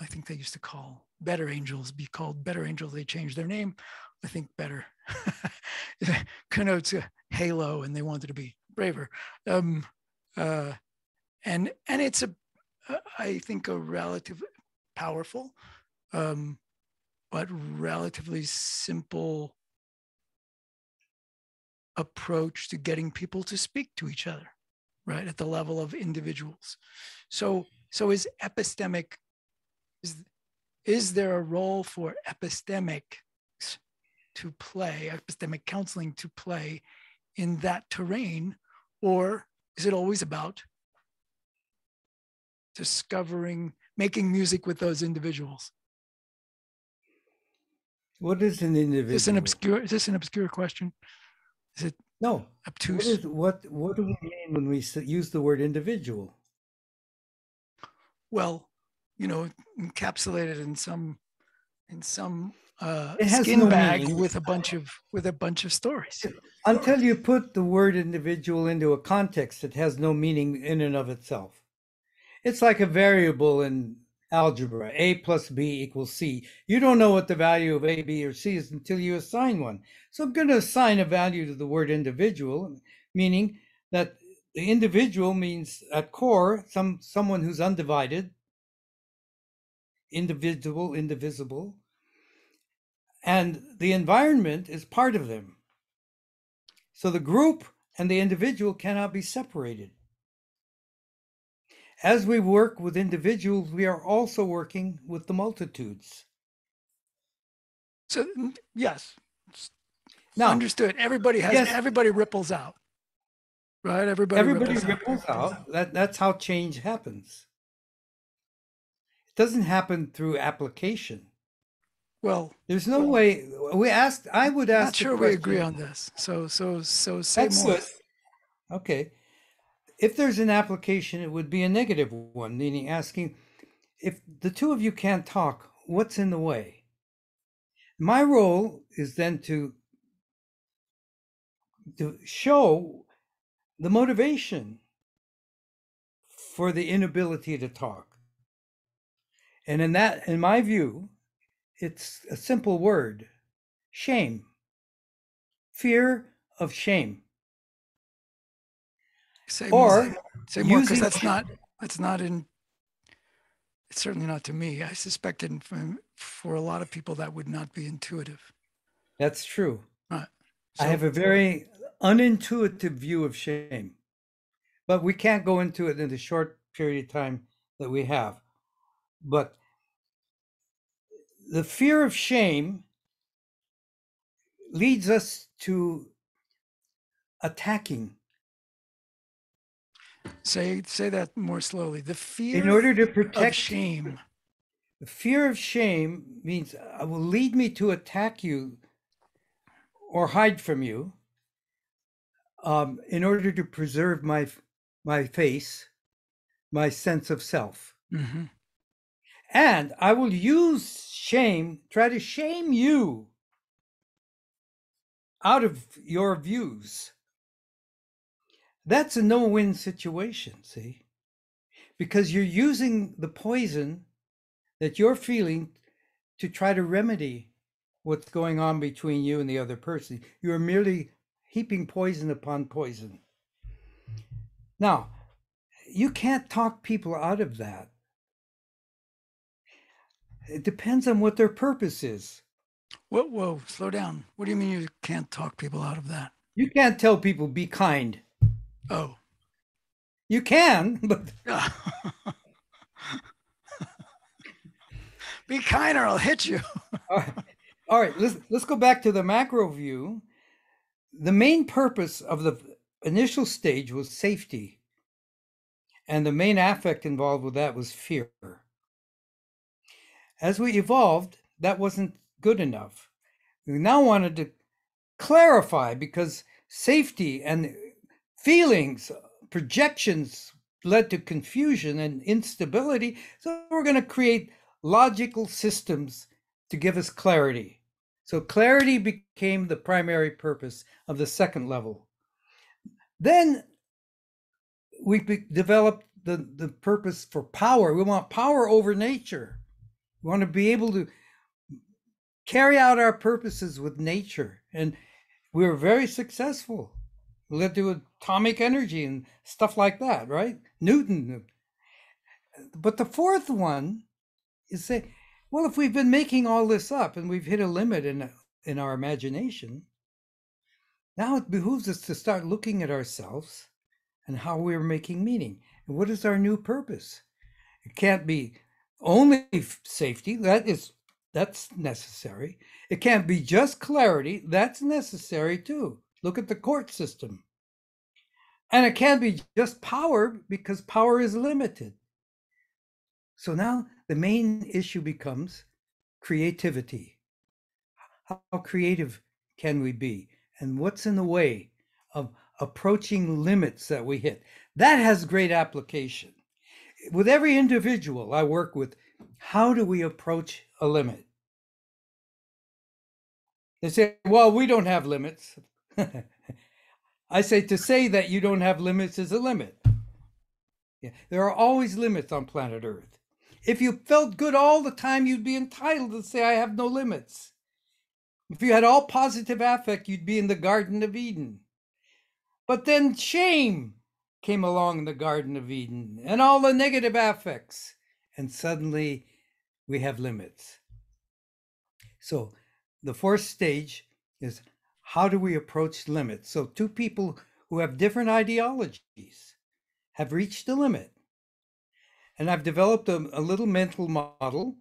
I think they used to call Better Angels, be called Better Angels. They changed their name. I think Better connotes a halo, and they wanted to be braver. And it's I think a relative powerful, but relatively simple approach to getting people to speak to each other, right, at the level of individuals. So is epistemic, is there a role for epistemics to play, epistemic counseling to play in that terrain, or is it always about discovering, making music with those individuals? What is an individual? Is this an obscure question? Is it no obtuse? What do we mean when we use the word individual? Well, encapsulated in some skin no bag meaning. with a bunch of stories. Until you put the word individual into a context, it has no meaning in and of itself. It's like a variable in algebra, a plus b equals c. You don't know what the value of a, b, or c is until you assign one. So I'm going to assign a value to the word individual, meaning that the individual means at core someone who's undivided, individual, indivisible, and the environment is part of them. So the group and the individual cannot be separated. As we work with individuals, we are also working with the multitudes. So yes, now understood. Everybody has, everybody ripples out, right? Everybody ripples out. That's how change happens. It doesn't happen through application. Well, there's no way. I would ask. Not sure we agree on this. So say more. Good. Okay. If there's an application, it would be a negative one, meaning asking, if the two of you can't talk, what's in the way? My role is then to show the motivation for the inability to talk. And in my view, it's a simple word: shame. Fear of shame. Say more, because that's not in. It's certainly not to me. I suspect for a lot of people that would not be intuitive. That's true. Right. I have a very unintuitive view of shame, but we can't go into it in the short period of time that we have. But the fear of shame leads us to attacking. Say that more slowly. The In fear order to of protect, shame. the fear of shame means it will lead me to attack you or hide from you, in order to preserve my face, my sense of self. Mm-hmm. And I will use shame, try to shame you out of your views. That's a no-win situation, see? Because you're using the poison that you're feeling to try to remedy what's going on between you and the other person. You're merely heaping poison upon poison. Now, you can't talk people out of that. It depends on what their purpose is. Whoa, slow down. What do you mean you can't talk people out of that? You can't tell people be kind. Oh. You can, but Be kind or I'll hit you. all right, let's go back to the macro view. The main purpose of the initial stage was safety. And the main affect involved with that was fear. As we evolved, that wasn't good enough. We now wanted to clarify, because safety and feelings, projections led to confusion and instability. So we're going to create logical systems to give us clarity. So clarity became the primary purpose of the second level. Then we developed the purpose for power. We want power over nature. We want to be able to carry out our purposes with nature. And we were very successful. We led to atomic energy and stuff like that, right? Newton. But the fourth one is say, well, if we've been making all this up and we've hit a limit in our imagination, now it behooves us to start looking at ourselves and how we're making meaning. And what is our new purpose? It can't be only safety. That's necessary. It can't be just clarity. That's necessary too. Look at the court system. And it can't be just power, because power is limited. So now the main issue becomes creativity. How creative can we be? And what's in the way of approaching limits that we hit? That has great application. With every individual I work with, how do we approach a limit? They say, well, we don't have limits. I say, to say that you don't have limits is a limit. Yeah, there are always limits on planet Earth. If you felt good all the time, you'd be entitled to say, I have no limits. If you had all positive affect, you'd be in the Garden of Eden. But then shame came along in the Garden of Eden and all the negative affects. And suddenly we have limits. So the fourth stage is, how do we approach limits? So two people who have different ideologies have reached a limit. And I've developed a little mental model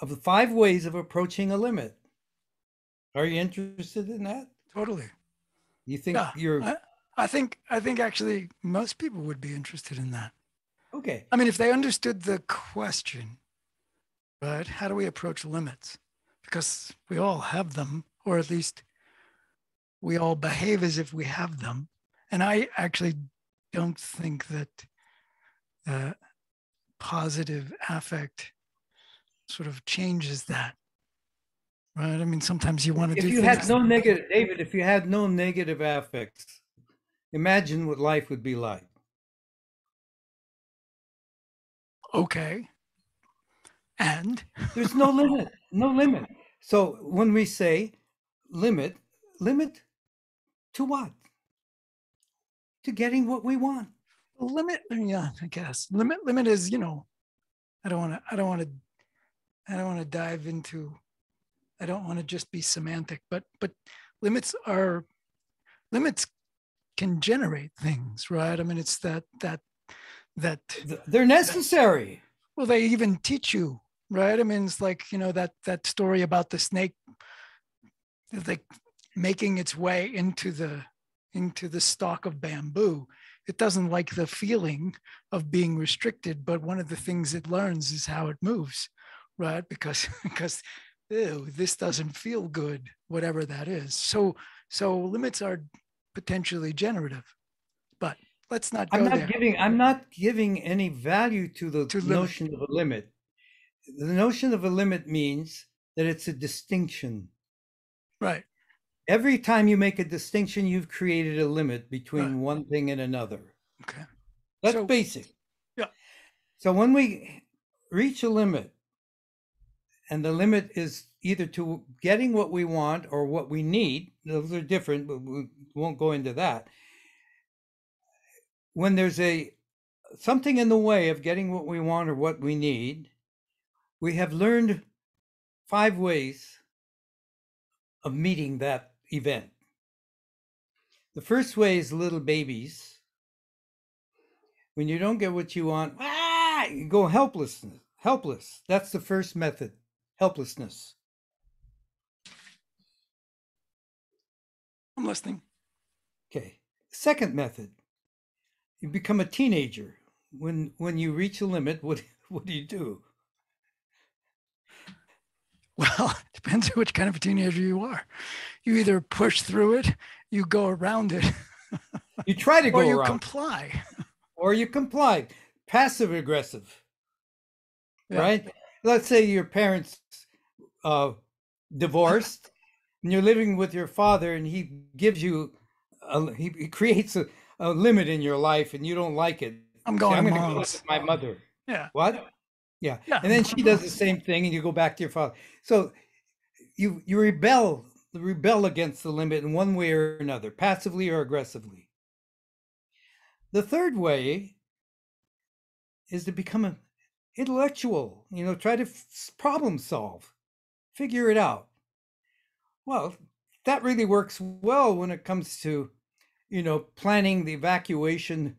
of the 5 ways of approaching a limit. Are you interested in that? Totally. You think Yeah. you're... I think actually most people would be interested in that. Okay. I mean, if they understood the question, right? How do we approach limits? Because we all have them, or at least we all behave as if we have them. And I actually don't think that positive affect sort of changes that, right? I mean, sometimes you want to do If you things. had no negative, David, if you had no negative affects, imagine what life would be like. Okay. And there's no limit, no limit. So when we say limit to what? To getting what we want. limit, yeah, I guess limit is, I don't want to dive into, I don't want to just be semantic, but limits can generate things, right? I mean, it's that they're necessary. Well, they even teach you, right? I mean, it's like, that story about the snake, like making its way into the into the stalk of bamboo. It doesn't like the feeling of being restricted, but one of the things it learns is how it moves, right? Because ew, this doesn't feel good, whatever that is. So limits are potentially generative, but let's not go there. I'm not giving any value to the To limit, notion of a limit. The notion of a limit means that it's a distinction. right? Every time you make a distinction, you've created a limit between Right. one thing and another. Okay. That's So basic. yeah, So when we reach a limit, and the limit is either to getting what we want or what we need, those are different, but we won't go into that. When there's something in the way of getting what we want or what we need, we have learned 5 ways of meeting that event. The first way is little babies. When you don't get what you want, you go helpless. That's the first method, helplessness. I'm listening. Okay. Second method, you become a teenager. When you reach a limit, what do you do? Well, it depends on which kind of a teenager you are. You either push through it, you go around it, You try to or go you around, comply. or you comply. Passive aggressive, Yeah. right? Let's say your parents divorced, and you're living with your father, and he gives you, he creates a limit in your life, and you don't like it. I'm Say, going I'm to going to go live mom's. with my mother. Yeah. What? Yeah. Yeah. And then she does the same thing, and you go back to your father. So you rebel against the limit in one way or another, passively or aggressively. The third way is to become an intellectual, try to problem solve, figure it out. Well, that really works well when it comes to, planning the evacuation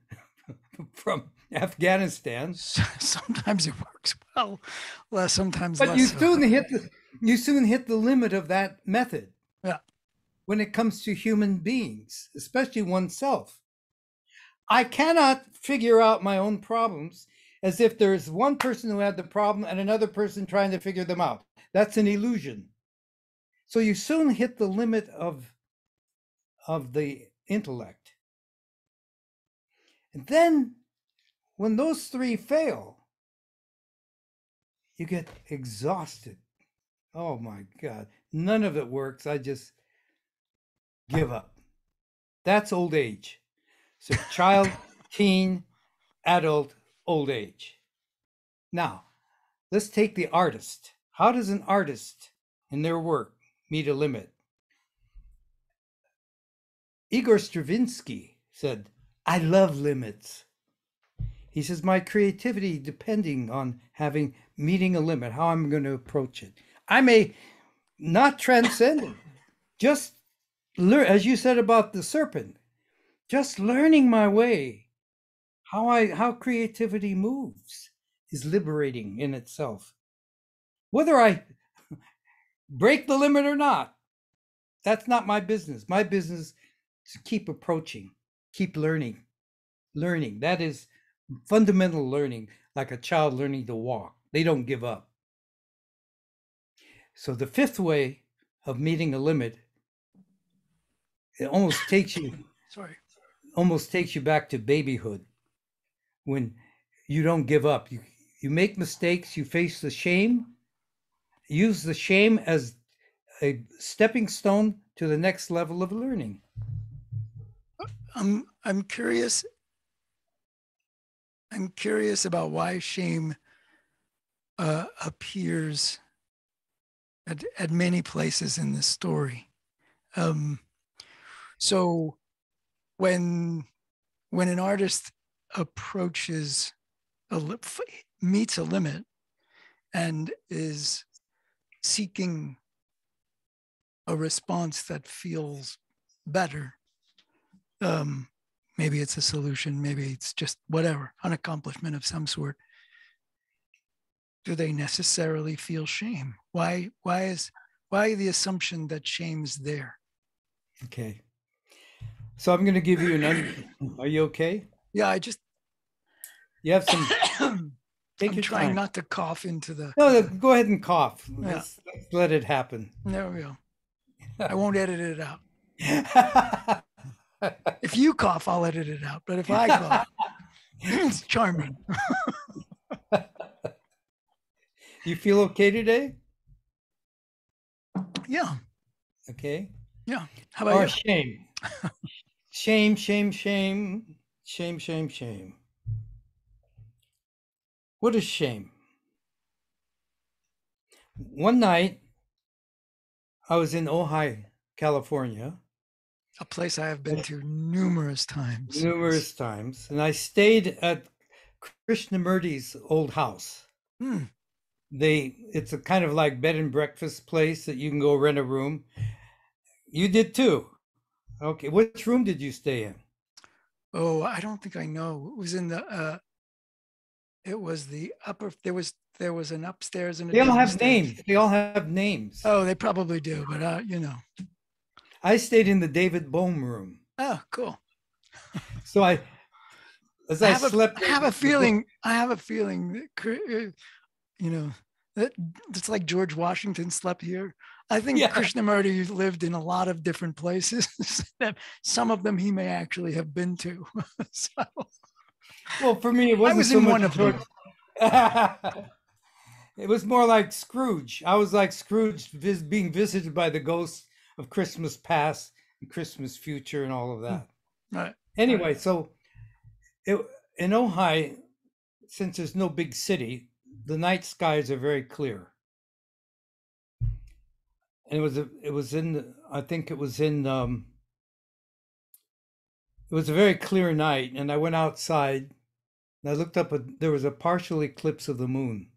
from Afghanistan. Sometimes it works well, sometimes But less so. you soon hit the limit of that method Yeah. when it comes to human beings, especially oneself. I cannot figure out my own problems as if there's one person who had the problem and another person trying to figure them out. That's an illusion. So you soon hit the limit of the intellect. And then when those 3 fail, you get exhausted. Oh my God, none of it works. I just give up. That's old age. So child, teen, adult, old age. Now, let's take the artist. How does an artist in their work meet a limit? Igor Stravinsky said, I love limits. He says, my creativity depending on meeting a limit, how I'm going to approach it. I may not transcend it, just learn, as you said about the serpent, just learning my way, how creativity moves is liberating in itself. Whether I break the limit or not, that's not my business. My business is to keep approaching, keep learning. That is fundamental learning, like a child learning to walk. They don't give up. So the 5th way of meeting a limit, it almost takes you back to babyhood, when you don't give up. You make mistakes, you face the shame, use the shame as a stepping stone to the next level of learning. I'm curious. I'm curious about why shame appears at many places in this story. So when an artist approaches meets a limit and is seeking a response that feels better, maybe it's a solution, maybe it's just whatever, an accomplishment of some sort, do they necessarily feel shame? Why the assumption that shame's there? Okay. So I'm going to give you are you okay? Yeah, I just You have some, take I'm your trying time. not to cough into the. No, go ahead and cough. Yeah, Let's let it happen. there we go. I won't edit it out. If you cough, I'll edit it out. But if I cough, it's charming. You feel okay today? Yeah, Okay. yeah. How about Or you? shame. Shame, shame, shame, shame, shame, shame. What is shame? One night, I was in Ojai, California, A place I have been to numerous times. numerous times, and I stayed at Krishnamurti's old house. Hmm. It's a kind of like bed and breakfast place that you can go rent a room. You did too. Okay, which room did you stay in? Oh, I don't think I know. It was in the. It was the upper. There was an upstairs and a They all have downstairs. names. They all have names. Oh, they probably do, but I stayed in the David Bohm room. Oh, cool. So as I slept, I have a feeling. I have a feeling that that it's like George Washington slept here. I think yeah. Krishnamurti lived in a lot of different places. That some of them he may actually have been to. So Well, for me, it I wasn't was so in much one of George. them. It was more like Scrooge. I was like Scrooge being visited by the ghosts of Christmas past and Christmas future and all of that. Right. Anyway, so it, in Ojai, since there's no big city, the night skies are very clear. And it was in I think it was in it was a very clear night, and I went outside and I looked up there was a partial eclipse of the moon.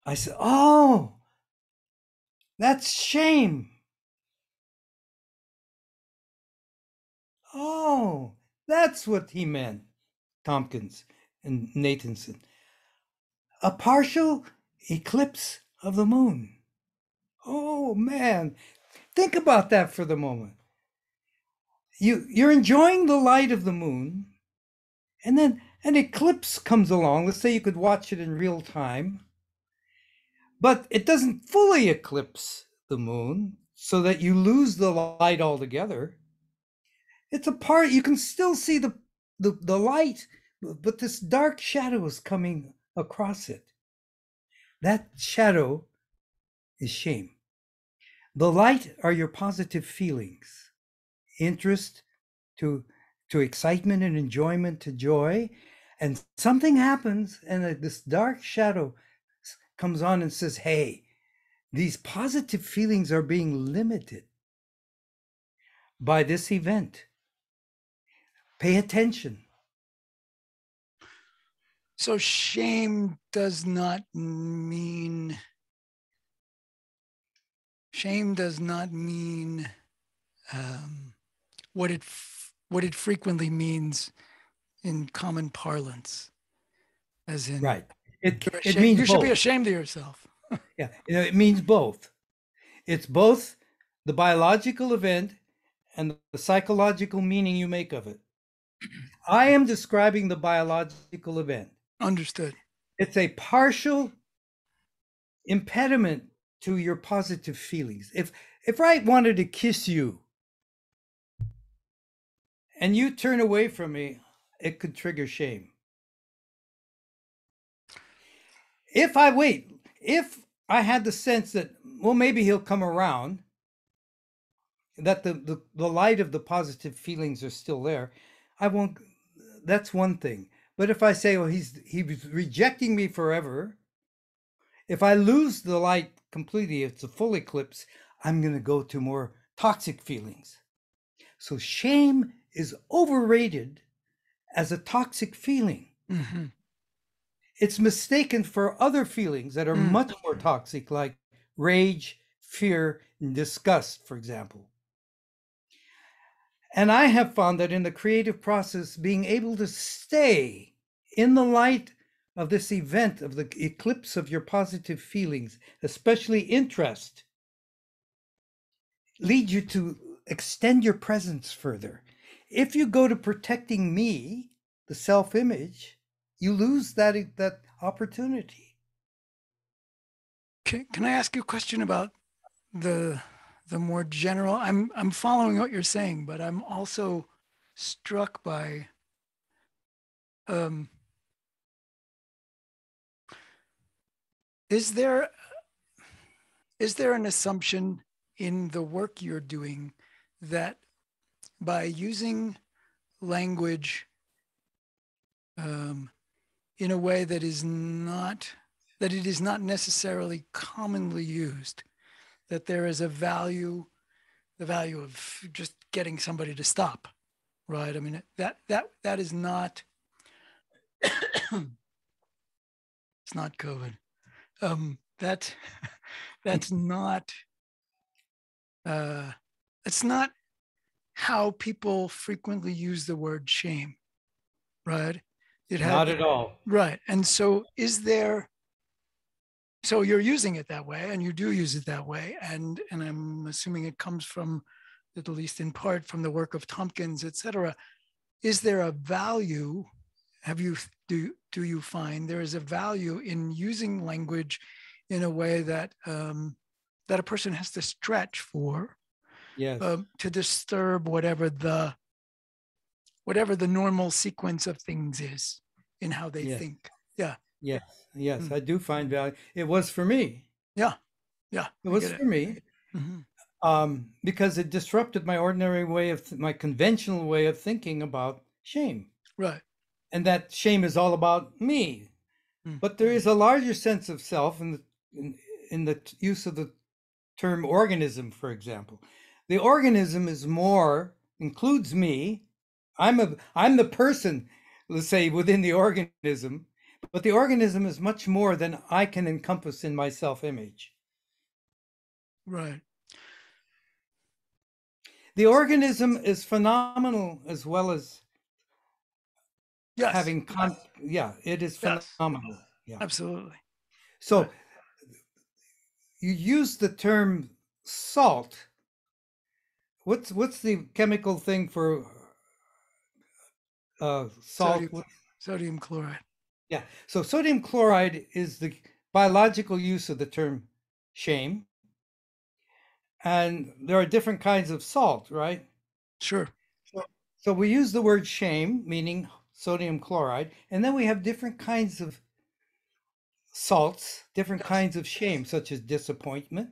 I said, "Oh, that's shame. Oh, that's what he meant." Tompkins and Nathanson. A partial eclipse of the moon. Oh man, think about that for the moment. You're enjoying the light of the moon, and then an eclipse comes along. Let's say you could watch it in real time, but it doesn't fully eclipse the moon so that you lose the light altogether. It's a part you can still see the light, but this dark shadow is coming across it. That shadow is shame. The light are your positive feelings, interest to excitement and enjoyment to joy, and something happens, and this dark shadow comes on and says, "Hey, these positive feelings are being limited by this event. Pay attention." So shame does not mean what it frequently means in common parlance, as in Right. It you means should be both. ashamed of yourself. Yeah, it means both. It's both the biological event and the psychological meaning you make of it. I am describing the biological event. Understood. It's a partial impediment to your positive feelings. If I wanted to kiss you and you turn away from me, it could trigger shame. If I had the sense that, well, maybe he'll come around, that the light of the positive feelings are still there, I won't. That's one thing. But if I say, well, he was rejecting me forever, if I lose the light completely, it's a full eclipse, I'm going to go to more toxic feelings. So shame is overrated as a toxic feeling. Mm-hmm. It's mistaken for other feelings that are much more toxic, like rage, fear, and disgust, for example. And I have found that in the creative process, being able to stay in the light of this event, of the eclipse of your positive feelings, especially interest, leads you to extend your presence further. If you go to protecting me, the self-image, you lose that opportunity. Can I ask you a question about the more general? I'm following what you're saying, but I'm also struck by is there an assumption in the work you're doing that by using language in a way that it is not necessarily commonly used, that there is a value, the value of just getting somebody to stop, right? I mean, that is not, it's not COVID. That's not, it's not how people frequently use the word shame, right? Not at all. Right. And so so you're using it that way, and you do use it that way. And I'm assuming it comes from, at least in part, from the work of Tompkins, et cetera. Is there a value? Do you find there is a value in using language in a way that that a person has to stretch for, Yes. to disturb whatever the normal sequence of things is in how they Yes. think? Yeah. Yes, I do find value. It was for me. Yeah. It I was get it. for me. Because it disrupted my ordinary way of my conventional way of thinking about shame, Right. and that shame is all about me. But there is a larger sense of self in the use of the term organism, for example. The organism is more includes me. I'm the person, let's say, within the organism, but the organism is much more than I can encompass in my self-image. Right. The organism is phenomenal as well as Yes. having yeah, it is Yes. phenomenal. Yeah. Absolutely. So Right. you use the term salt. What's the chemical thing for salt? Sodium chloride. Yeah. So sodium chloride is the biological use of the term shame. And there are different kinds of salt, right? Sure. So we use the word shame, meaning sodium chloride, and then we have different kinds of salts, different Yes. kinds of shame, such as disappointment,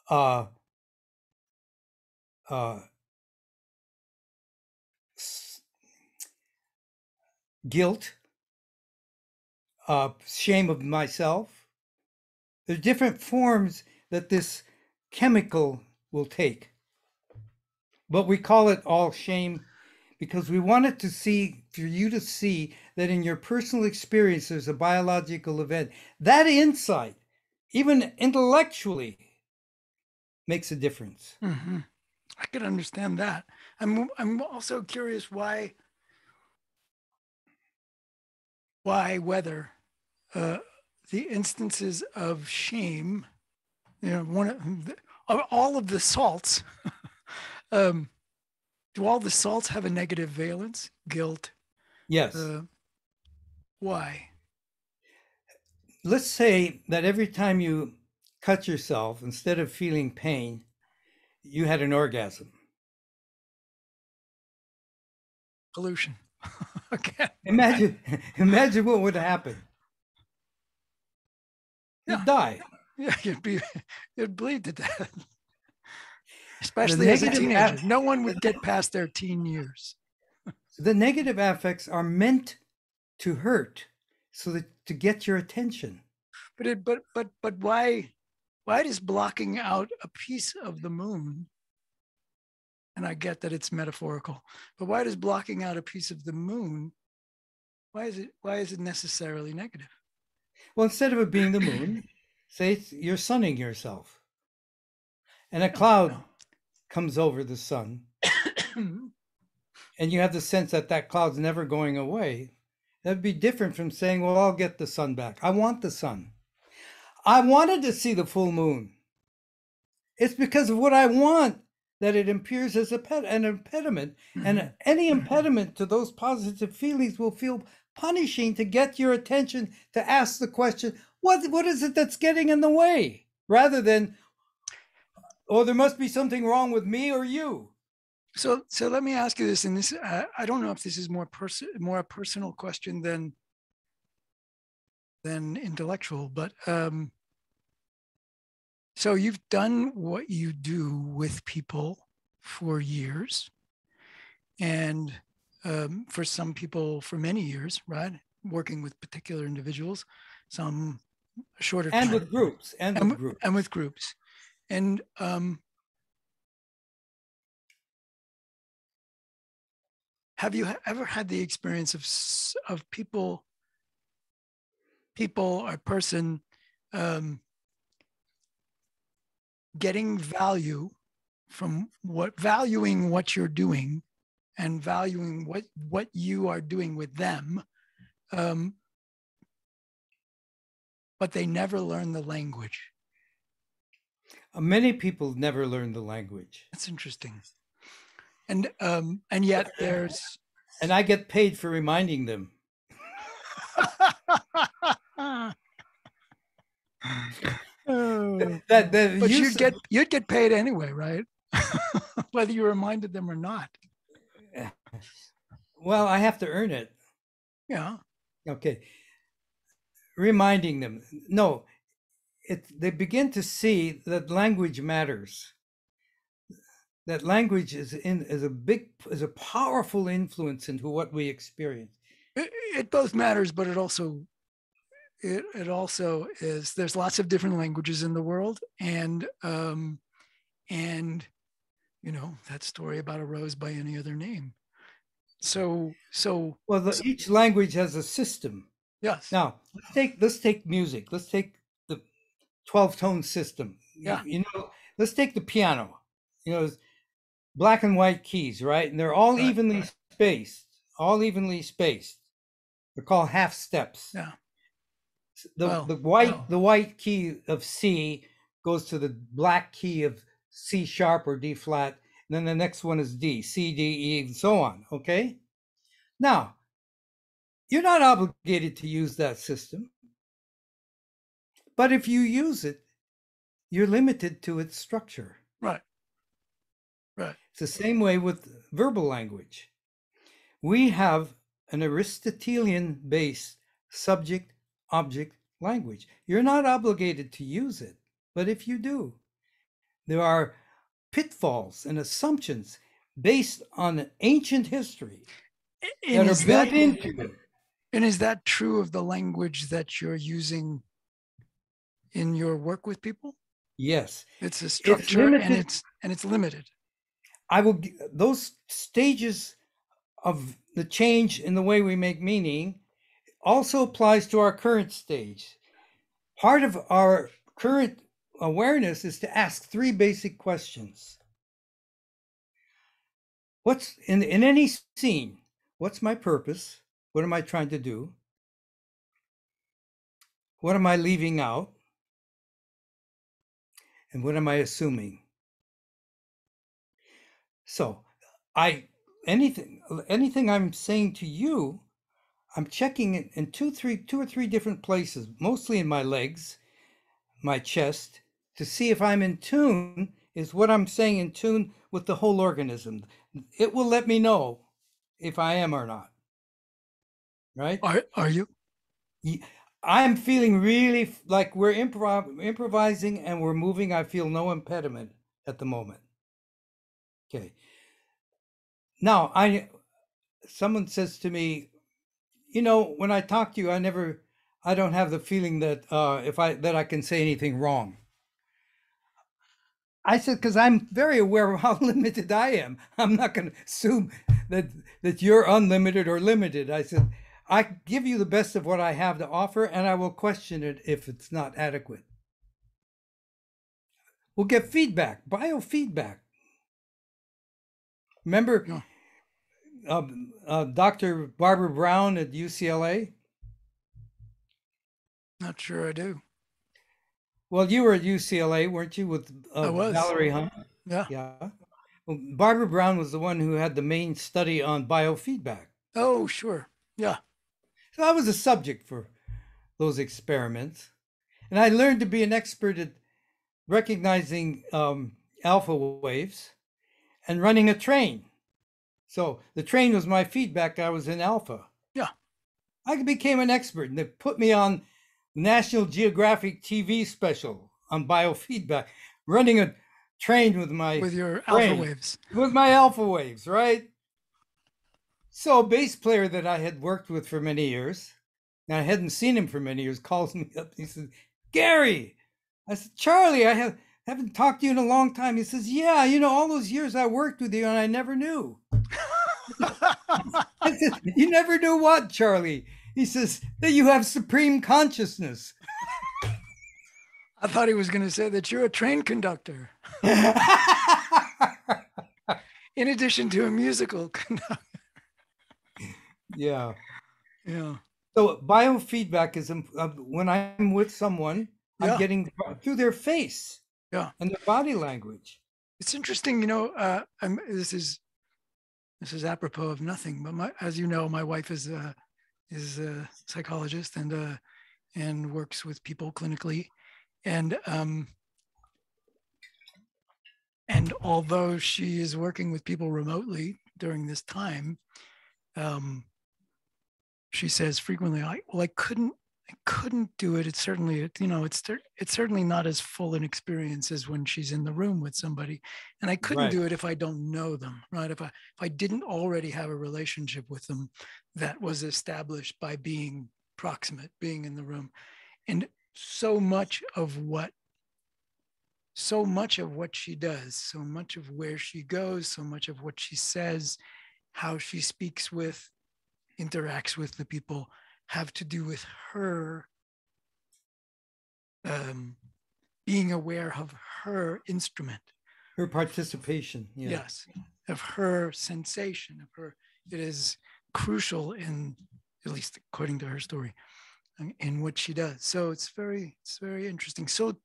uh, uh, guilt, shame of myself. There's different forms that this chemical will take. But we call it all shame because we wanted to see, for you to see that in your personal experience, there's a biological event. That insight, even intellectually, makes a difference. Mm-hmm. I could understand that. I'm also curious whether the instances of shame, of all of the salts, do all the salts have a negative valence? Guilt. Yes. Why? Let's say that every time you cut yourself, instead of feeling pain, you had an orgasm. Pollution. Okay. Imagine what would happen. Yeah. You'd die. Yeah, you'd bleed to death. Especially as a teenager. No one would get past their teen years. The negative affects are meant to hurt, so that to get your attention. But why does blocking out a piece of the moon, and I get that it's metaphorical, but why does blocking out a piece of the moon, why is it necessarily negative? Well, instead of it being the moon, say you're sunning yourself, and a cloud comes over the sun, and you have the sense that that cloud's never going away. That'd be different from saying, well, I'll get the sun back. I want the sun. I wanted to see the full moon. It's because of what I want that it appears as an impediment, and Mhm. any impediment to those positive feelings will feel punishing to get your attention to ask the question, what is it that's getting in the way? Rather than, oh, there must be something wrong with me or you. So let me ask you this, and this I don't know if this is more a personal question than intellectual, but so you've done what you do with people for years, and for some people for many years, right? Working with particular individuals, some shorter And time, with groups, and with and groups. with groups. And have you ever had the experience of people or person um, getting value from valuing what you're doing and valuing what you are doing with them, um, but they never learn the language? Many people never learn the language. That's interesting. And yet there's And I get paid for reminding them. Oh, That but use, you'd get paid anyway, right? Whether you reminded them or not. well, I have to earn it. Yeah. Okay. Reminding them. No, they begin to see that language matters. That language is a powerful influence into what we experience. It both matters, but it also is. There's lots of different languages in the world, and that story about a rose by any other name. So Well, each language has a system. yes, Now, let's take music. Let's take the 12-tone system. yeah, Let's take the piano. It's black and white keys, right? And they're all right, evenly spaced. All evenly spaced. They're called half steps. yeah. The Well, the white key of C goes to the black key of C sharp or D flat, and then the next one is D, C, D, E, and so on. Okay. Now, you're not obligated to use that system, but if you use it, you're limited to its structure. right, right. It's the same way with verbal language. We have an Aristotelian based subject object language. You're not obligated to use it, but if you do, there are pitfalls and assumptions based on ancient history And that are is that built into it. and is that true of the language that you're using in your work with people? Yes, It's a it's structure, and limited. it's limited. Those stages of the change in the way we make meaning also applies to our current stage. Part of our current awareness is to ask three basic questions. What's in any scene? What's my purpose? What am I trying to do? What am I leaving out? And what am I assuming? So, I anything I'm saying to you, I'm checking it in two or three different places, mostly in my legs, my chest, to see if I'm in tune. Is what I'm saying in tune with the whole organism? It will let me know if I am or not. Right? Are you? I'm feeling really like we're improvising and we're moving. I feel no impediment at the moment. Okay. Now, someone says to me, when I talk to you, I don't have the feeling that that I can say anything wrong. I said, because I'm very aware of how limited I am. I'm not going to assume that you're unlimited or limited. I said, I give you the best of what I have to offer, and I will question it if it's not adequate. We'll get feedback, biofeedback. Remember No, Dr. Barbara Brown at UCLA? not sure I do. Well, you were at UCLA, weren't you, with I was. Valerie Hunt? Yeah. Yeah. Barbara Brown was the one who had the main study on biofeedback. Oh, sure. Yeah. So I was a subject for those experiments. And I learned to be an expert at recognizing alpha waves and running a train. So the train was my feedback. I was in alpha. Yeah. I became an expert, and they put me on National Geographic TV special on biofeedback, running a train with your brain, alpha waves. with my alpha waves, right? So a bass player that I had worked with for many years, and I hadn't seen him for many years, calls me up. He says, "Gary," I said, "Charlie, I haven't talked to you in a long time." He says, "Yeah, all those years I worked with you and I never knew." I said, "You never knew what, Charlie?" He says, "That you have supreme consciousness." I thought he was going to say that you're a train conductor, in addition to a musical conductor. Yeah. Yeah. So biofeedback is when I'm with someone, Yeah. I'm getting through their face, Yeah, and their body language. It's interesting, this is apropos of nothing, but as you know, my wife is a psychologist and works with people clinically, and although she is working with people remotely during this time, she says frequently, I couldn't do it. It's certainly, it's certainly not as full an experience as when she's in the room with somebody. And I couldn't do it if I don't know them, right? If I didn't already have a relationship with them that was established by being proximate, being in the room. And so much of what she does, so much of where she goes, so much of what she says, how she speaks with, interacts with the people, have to do with her being aware of her instrument, her participation. Yeah. Yes, of her sensation, of her. It is crucial in, at least according to her story, in what she does. So it's very interesting. So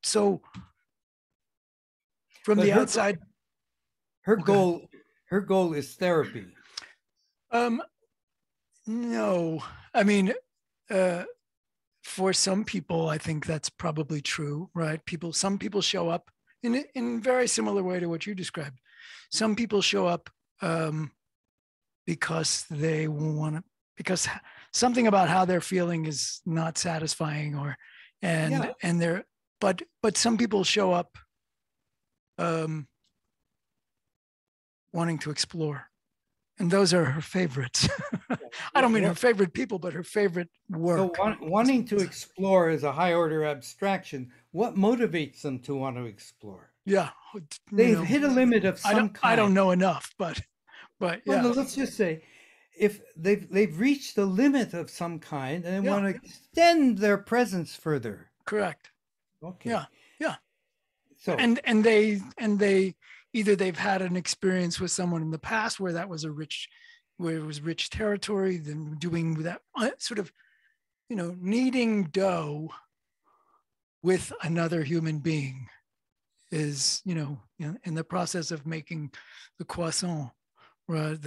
from the outside, her goal is therapy. No, I mean, for some people, I think that's probably true, right? Some people show up in a very similar way to what you described. Some people show up because they because something about how they're feeling is not satisfying, but some people show up wanting to explore. And those are her favorites. I don't mean her favorite people, but her favorite work. So wanting to explore is a high order abstraction. What motivates them to want to explore? Yeah. They've hit a limit of some kind. I don't know enough, but yeah. Well, let's just say if they've reached the limit of some kind and they want to extend their presence further. Correct. Okay. Yeah. So and they either they've had an experience with someone in the past where that was where it was rich territory, then doing that sort of, kneading dough with another human being is, in the process of making the croissant, right?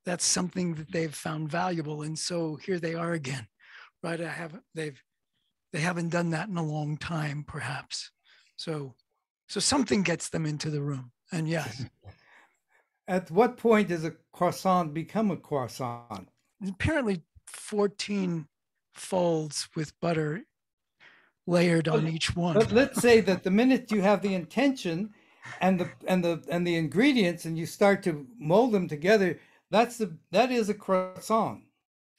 That's something that they've found valuable. And so here they are again, right? They haven't done that in a long time, perhaps. So something gets them into the room. And yes. At what point does a croissant become a croissant? Apparently 14 folds with butter layered on each one. But let's say that the minute you have the intention and the ingredients and you start to mold them together, that is a croissant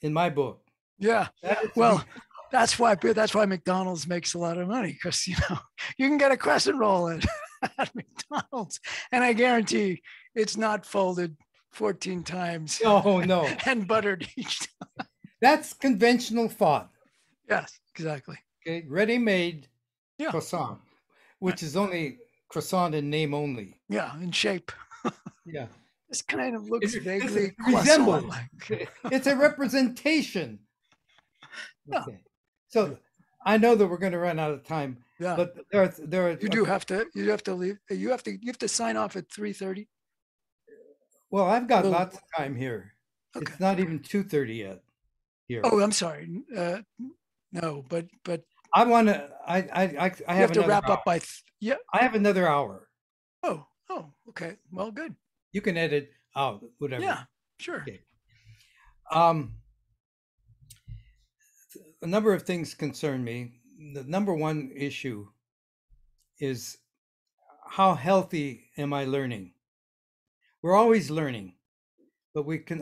in my book. Yeah. Well, that's why McDonald's makes a lot of money, because you can get a crescent roll at McDonald's, and I guarantee it's not folded 14 times. Oh no. And buttered each time. That's conventional thought. Yes, exactly. Okay, ready-made croissant, which is only croissant in name only. Yeah, in shape. Yeah. This kind of looks vaguely croissant-like. It's a representation. Okay. So I know that we're going to run out of time, Yeah. but there are You do have to. You have to leave. You have to. You have to sign off at 3:30. well, I've got Well, lots of time here. okay. It's not even 2:30 yet here. Oh, I'm sorry. No, but I want to. I you have have to another wrap hour. up by. Yeah. I have another hour. Oh. Okay. Well, good. You can edit out whatever. Yeah. Sure. Okay. Um, a number of things concern me. The number one issue is how healthy am I learning? We're always learning, but we can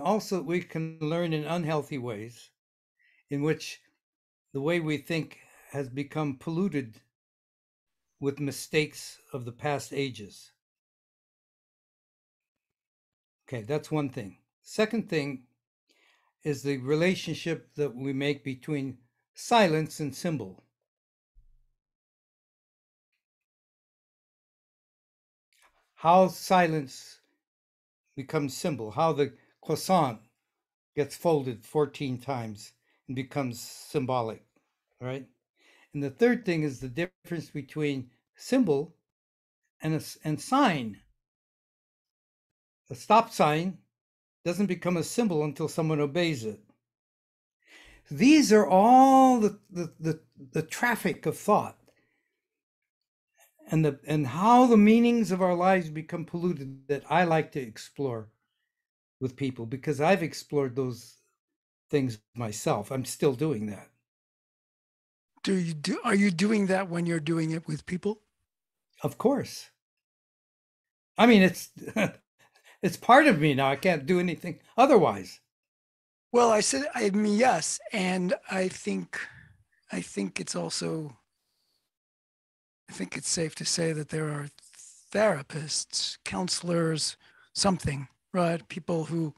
learn in unhealthy ways in which the way we think has become polluted with mistakes of the past ages. Okay, that's one thing. Second thing is the relationship that we make between silence and symbol. How silence becomes symbol, how the croissant gets folded 14 times and becomes symbolic, right? And the third thing is the difference between symbol and sign. A stop sign doesn't become a symbol until someone obeys it. These are all the traffic of thought and how the meanings of our lives become polluted that I like to explore with people because I've explored those things myself. I'm still doing that. Are you doing that when you're doing it with people? Of course. I mean, it's it's part of me now. I can't do anything otherwise. Well, I mean, yes, and I think it's also, I think it's safe to say that there are therapists, counselors, something, right? People who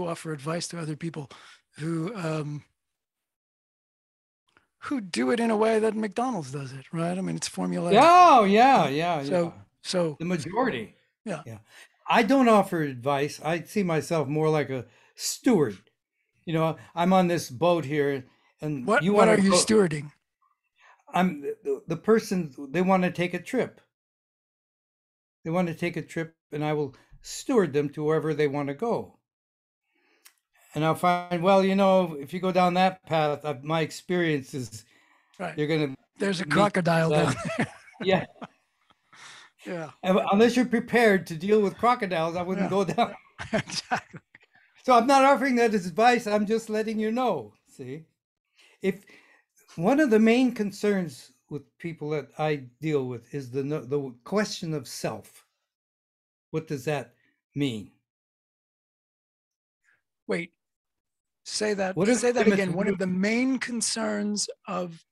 offer advice to other people, who who do it in a way that McDonald's does it, right? I mean, it's formulaic. Oh, yeah. So, so The majority. yeah. Yeah. I don't offer advice. I see myself more like a steward. You know, I'm on this boat here and you What want are to you go. stewarding? I'm the person, they want to take a trip. They want to take a trip and I will steward them to wherever they want to go. And I'll find, well, if you go down that path, my experience is Right. you're going to There's a meet, crocodile down there. yeah. Yeah. Unless you're prepared to deal with crocodiles, I wouldn't Yeah. go down. Exactly. So I'm not offering that as advice. I'm just letting you know. See, if one of the main concerns with people that I deal with is the question of self. What does that mean? Wait, What are the say that limits? again. One of the main concerns of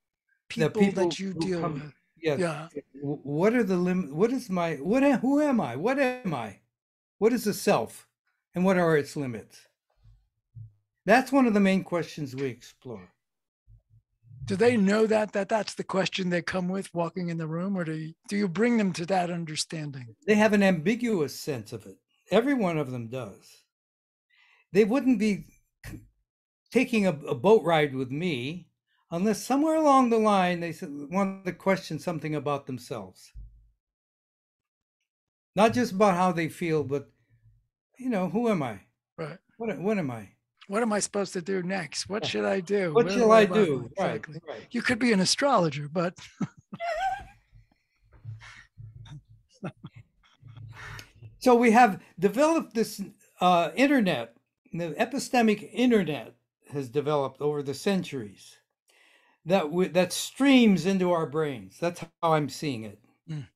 The people people that you who deal come, with. yeah. Yeah. What are the limit? What is my what? Who am I? What am I? What is the self, and what are its limits? That's one of the main questions we explore. Do they know that's the question they come with walking in the room, or do you bring them to that understanding? They have an ambiguous sense of it. Every one of them does. They wouldn't be taking a boat ride with me unless somewhere along the line they want to question something about themselves. Not just about how they feel, but who am I? Right. What am I? What am I supposed to do next? What should I do? What shall What I about do? Right, exactly? right. You could be an astrologer, but So we have developed this internet. The epistemic internet has developed over the centuries that streams into our brains. That's how I'm seeing it. mm,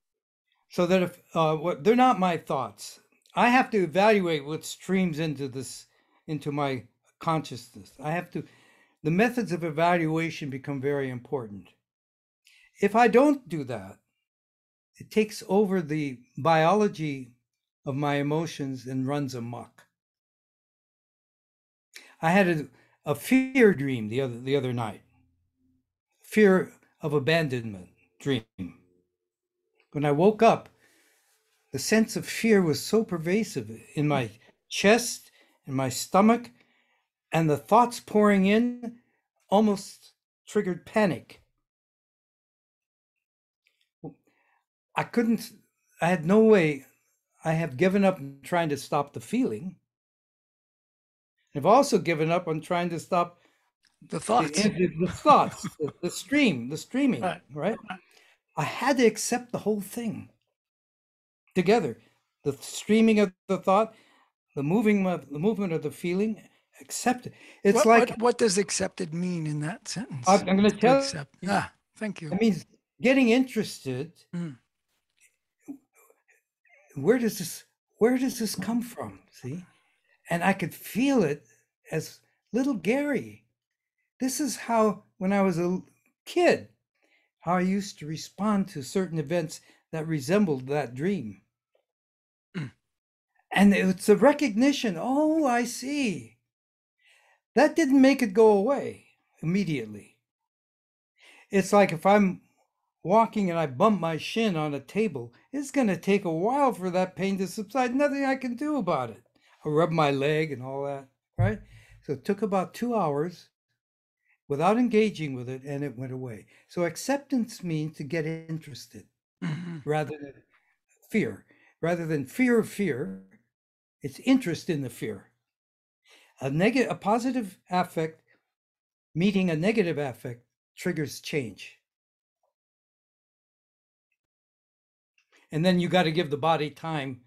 So that if they're not my thoughts, I have to evaluate what streams into my consciousness. The methods of evaluation become very important. If I don't do that, it takes over the biology of my emotions and runs amok. I had a fear dream the other night, fear of abandonment dream. When I woke up, the sense of fear was so pervasive in my chest, in my stomach, and the thoughts pouring in almost triggered panic. I had no way. I have given up on trying to stop the feeling. I've also given up on trying to stop The thoughts. the thoughts, the streaming, Right. right? I had to accept the whole thing together. The streaming of the thought, the movement of the feeling, accept it. It's What does accepted mean in that sentence? I'm going to tell accept. you. Thank you. It means getting interested. Where does this come from? See? And I could feel it as little Gary. This is how, when I was a kid, how I used to respond to certain events that resembled that dream. And it's a recognition. Oh, I see. That didn't make it go away immediately. It's like if I'm walking and I bump my shin on a table, it's going to take a while for that pain to subside. Nothing I can do about it. I rub my leg and all that, right? So it took about 2 hours without engaging with it, and it went away. So acceptance means to get interested rather than fear. Rather than fear of fear, it's interest in the fear. A positive affect meeting a negative affect triggers change. And then you got to give the body time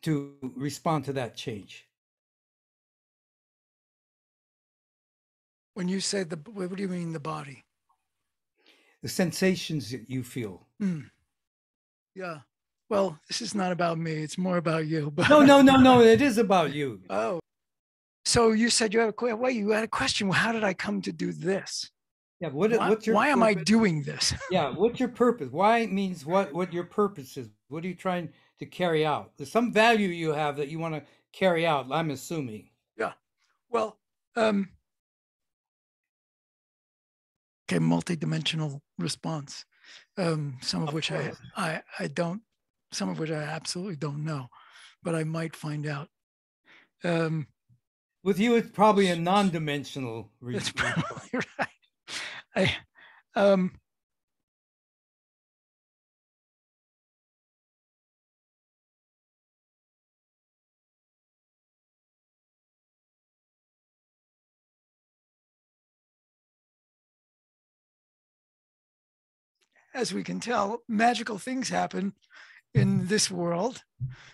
to respond to that change. When you say what do you mean the body? The sensations that you feel. Yeah. Well, this is not about me. It's more about you. But No. It is about you. Oh. So you said you had a question. Well, how did I come to do this? Yeah. What's your why purpose? am I doing this? Yeah. What's your purpose? Why means what your purpose is. What are you trying to carry out? There's some value you have that you want to carry out, I'm assuming. Yeah. Well, okay, multidimensional response. Some of which I don't, some of which I absolutely don't know, but I might find out. With you, it's probably a non-dimensional That's response. probably right. As we can tell, magical things happen in this world.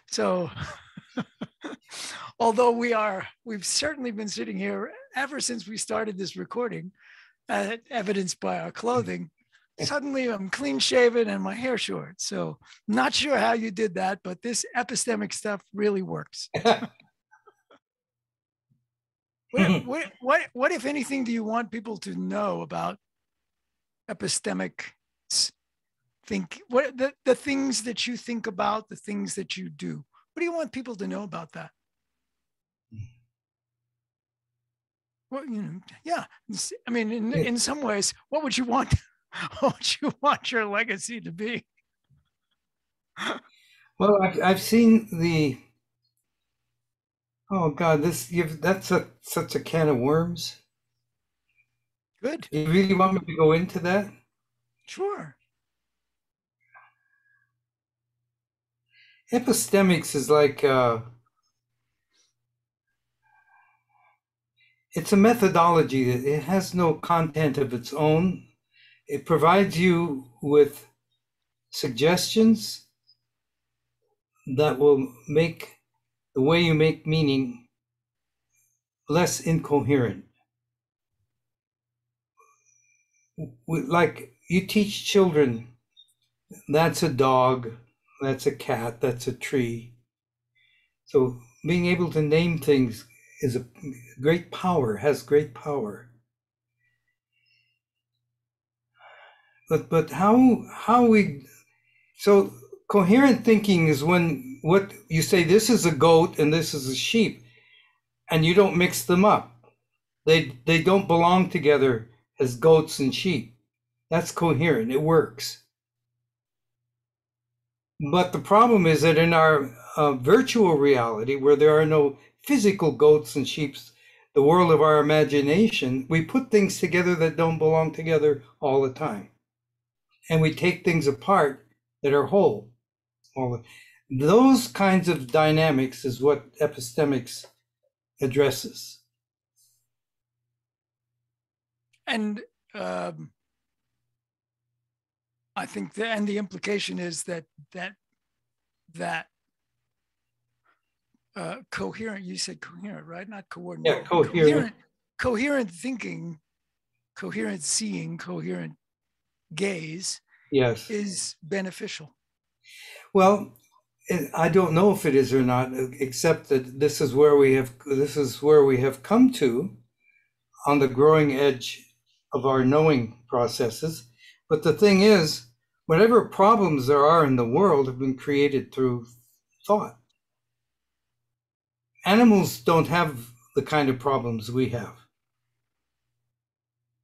So although we've certainly been sitting here ever since we started this recording, evidenced by our clothing, suddenly I'm clean shaven and my hair short. So not sure how you did that, but this epistemic stuff really works. What, if anything, do you want people to know about epistemic what the things that you think about, the things that you do? What do you want people to know about that? Well, yeah. I mean, in some ways, what would you want? What would you want your legacy to be? Well, I've seen the. Oh God, that's such a can of worms. Good. You really want me to go into that? Sure. Epistemics is like it's a methodology that it has no content of its own. It provides you with suggestions that will make the way you make meaning less incoherent. Like you teach children, that's a dog, that's a cat, that's a tree. So being able to name things is a great power, has great power. But how we, so coherent thinking is when what you say, this is a goat and this is a sheep, and you don't mix them up. They don't belong together as goats and sheep. That's coherent. It works. But the problem is that in our virtual reality, where there are no physical goats and sheep the world of our imagination, we put things together that don't belong together all the time. And we take things apart that are whole. Those kinds of dynamics is what epistemics addresses. And I think the implication is that coherent, you said coherent, right? Not coordinated. Yeah, coherent thinking, coherent seeing, coherent gaze, yes, is beneficial. Well, I don't know if it is or not, except that this is where we have come to on the growing edge of our knowing processes. But the thing is, whatever problems there are in the world have been created through thought. Animals don't have the kind of problems we have.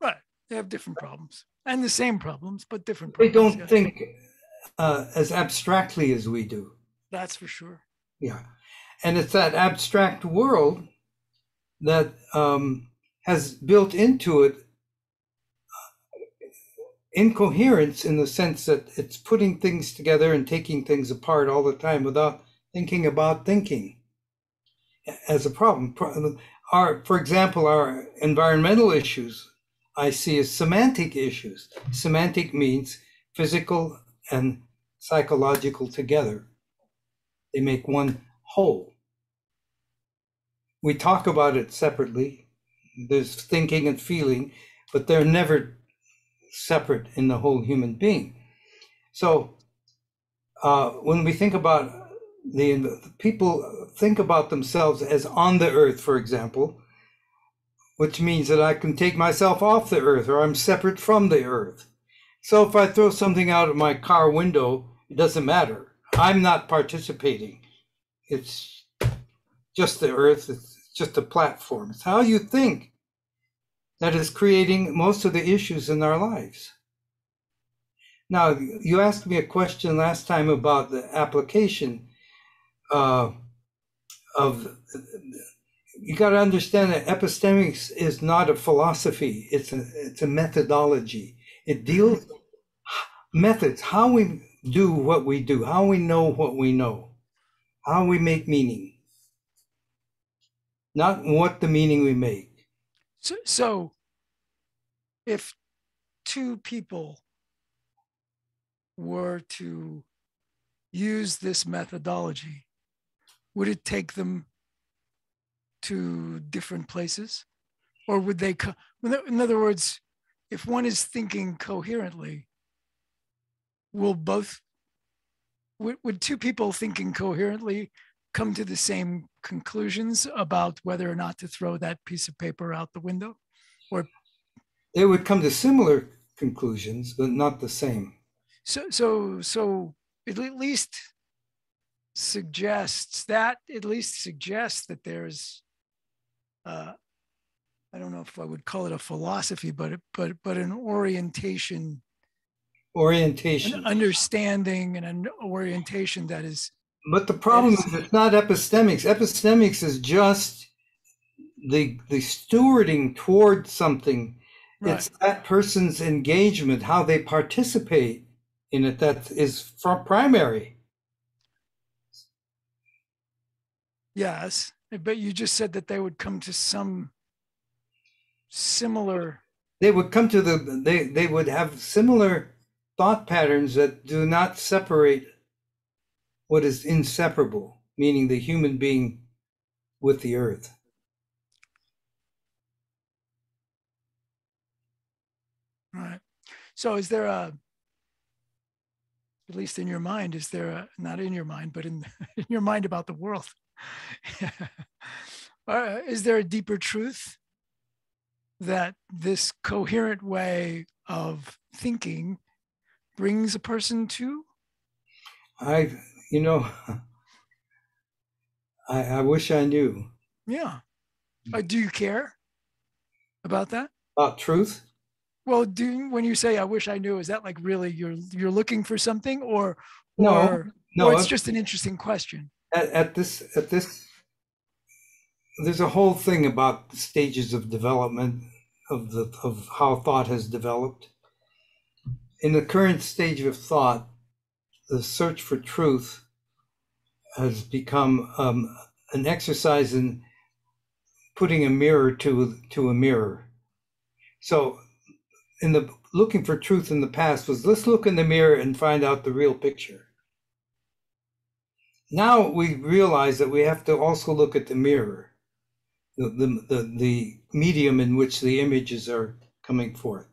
Right. They have different problems and the same problems, but different They problems. don't think as abstractly as we do. That's for sure. Yeah. And it's that abstract world that has built into it incoherence, in the sense that it's putting things together and taking things apart all the time without thinking about thinking as a problem. For example, our environmental issues I see as semantic issues. Semantic means physical and psychological together. They make one whole. We talk about it separately. There's thinking and feeling, but they're never separate in the whole human being. So when we think about the people think about themselves as on the earth, for example, which means that I can take myself off the earth, or I'm separate from the earth. So if I throw something out of my car window, it doesn't matter. I'm not participating. It's just the earth. It's just a platform. It's how you think that is creating most of the issues in our lives. Now, you asked me a question last time about the application of, you got to understand that epistemics is not a philosophy, it's a methodology. It deals methods, how we do what we do, how we know what we know, how we make meaning, not what the meaning we make. So if two people were to use this methodology, would it take them to different places? Or would they, in other words, if one is thinking coherently, would two people thinking coherently come to the same conclusions about whether or not to throw that piece of paper out the window? Or they would come to similar conclusions, but not the same. So it at least suggests that there's I don't know if I would call it a philosophy, but an orientation, an understanding, and an orientation that is. But the problem is it's not epistemics. Epistemics is just the stewarding toward something. Right. It's that person's engagement, how they participate in it, that is primary. Yes, but you just said that they would come to some similar. They would come to they would have similar thought patterns that do not separate what is inseparable, meaning the human being with the earth. Right. So is there at least in your mind, not in your mind, but in your mind about the world, is there a deeper truth that this coherent way of thinking brings a person to? I wish I knew. Yeah. Do you care about that? About truth? Well, when you say "I wish I knew," is that like really you're looking for something, or no, or it's just an interesting question? At this there's a whole thing about the stages of development of how thought has developed. In the current stage of thought, the search for truth has become an exercise in putting a mirror to a mirror. So in the looking for truth in the past was, let's look in the mirror and find out the real picture. Now we realize that we have to also look at the mirror, the medium in which the images are coming forth.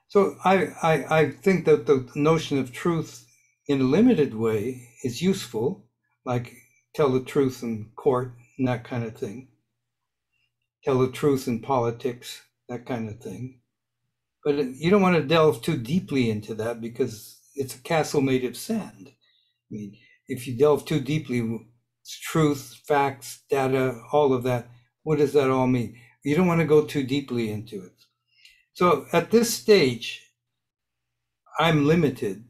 So I think that the notion of truth in a limited way is useful, like tell the truth in court and that kind of thing. Tell the truth in politics, that kind of thing. But you don't want to delve too deeply into that because it's a castle made of sand. I mean, if you delve too deeply, it's truth, facts, data, all of that. What does that all mean? You don't want to go too deeply into it. So at this stage, I'm limited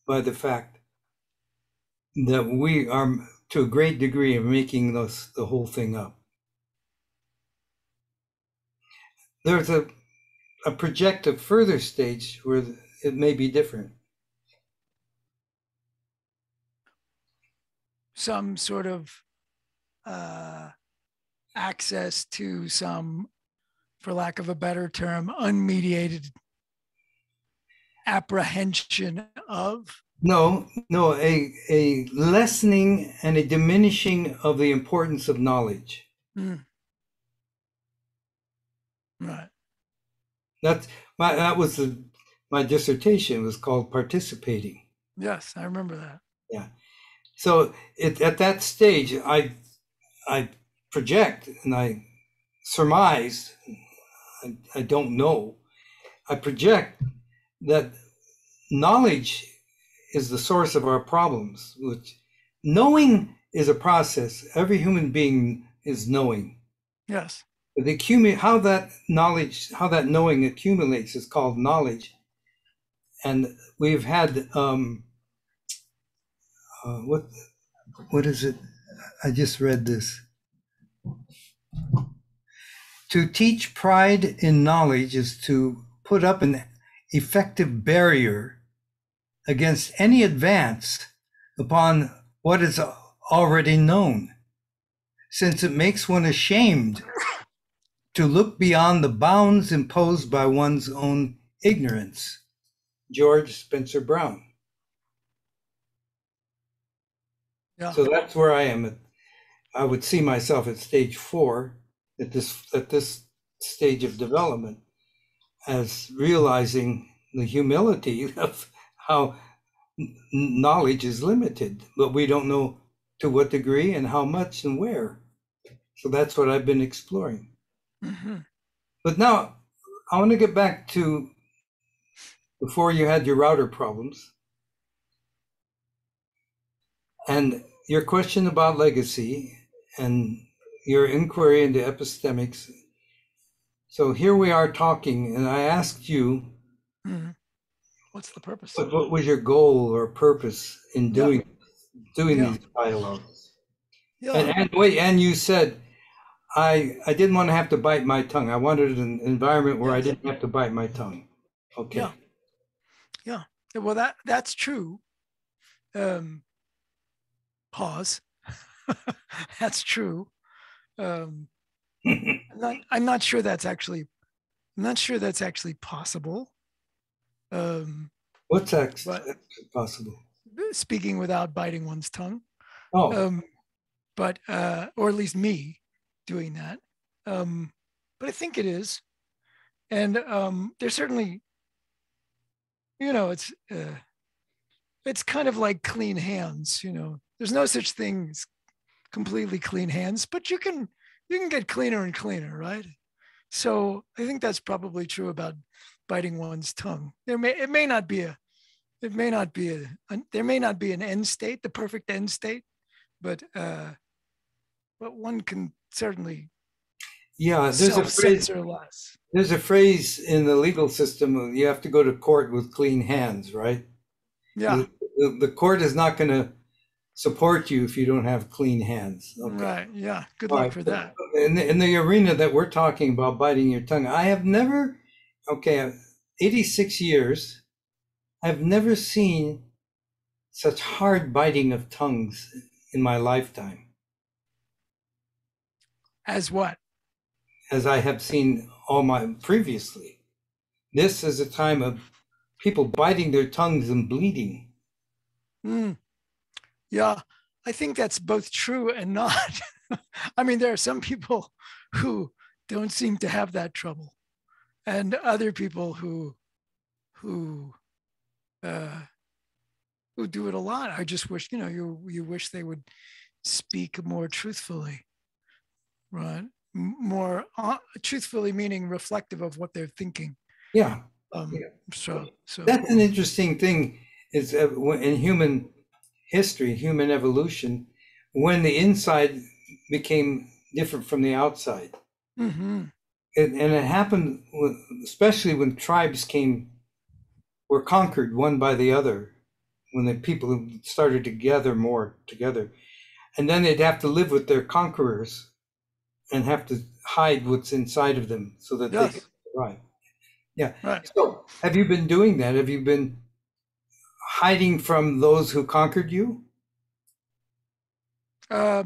by the fact that we are, to a great degree, of making the whole thing up. There's a projective further stage where it may be different. Some sort of access to some, for lack of a better term, unmediated apprehension of? No, a lessening and a diminishing of the importance of knowledge. Right. That was my dissertation was called Participating. Yes, I remember that. Yeah. So at that stage, I project and I surmise, I don't know, I project that knowledge is the source of our problems, which knowing is a process. Every human being is knowing. Yes. How that knowing accumulates is called knowledge. And we've had what is it? I just read this. To teach pride in knowledge is to put up an effective barrier against any advance upon what is already known, since it makes one ashamed to look beyond the bounds imposed by one's own ignorance. George Spencer Brown. Yeah. So that's where I am. I would see myself at stage 4, at this stage of development, as realizing the humility of how knowledge is limited, but we don't know to what degree and how much and where. So that's what I've been exploring. Mm-hmm. But now I want to get back to before you had your router problems and your question about legacy and your inquiry into epistemics. So here we are talking, and I asked you, what's the purpose? What was your goal or purpose in doing these dialogues? Yeah. And you said, I didn't want to have to bite my tongue. I wanted an environment where I didn't have to bite my tongue. Okay. Yeah. Well, that's true. Pause. That's true. I'm not sure that's actually possible. What's actually possible? Speaking without biting one's tongue. Oh. But or at least me doing that. But I think it is. And there's certainly, it's kind of like clean hands, There's no such thing as completely clean hands, but you can get cleaner and cleaner, right? So I think that's probably true about biting one's tongue. There may not be an end state, the perfect end state, but one can certainly there's a phrase in the legal system, you have to go to court with clean hands, right? Yeah. The court is not going to support you if you don't have clean hands. Okay. Right. Yeah. Good All luck right. for that. In the arena that we're talking about, biting your tongue, I have never, 86 years, I've never seen such hard biting of tongues in my lifetime As what? as I have seen all my previously. This is a time of people biting their tongues and bleeding. Mm, yeah. I think that's both true and not. I mean, there are some people who don't seem to have that trouble, and other people who uh, who do it a lot. I just wish, you wish they would speak more truthfully, right? More truthfully, meaning reflective of what they're thinking. Yeah. Yeah. So That's an interesting thing is in human history, human evolution, when the inside became different from the outside. Mm-hmm. And it happened, especially when tribes were conquered one by the other, when the people started to gather more together. And then they'd have to live with their conquerors and have to hide what's inside of them so that they could survive. Yeah. Right. So have you been doing that? Have you been hiding from those who conquered you? I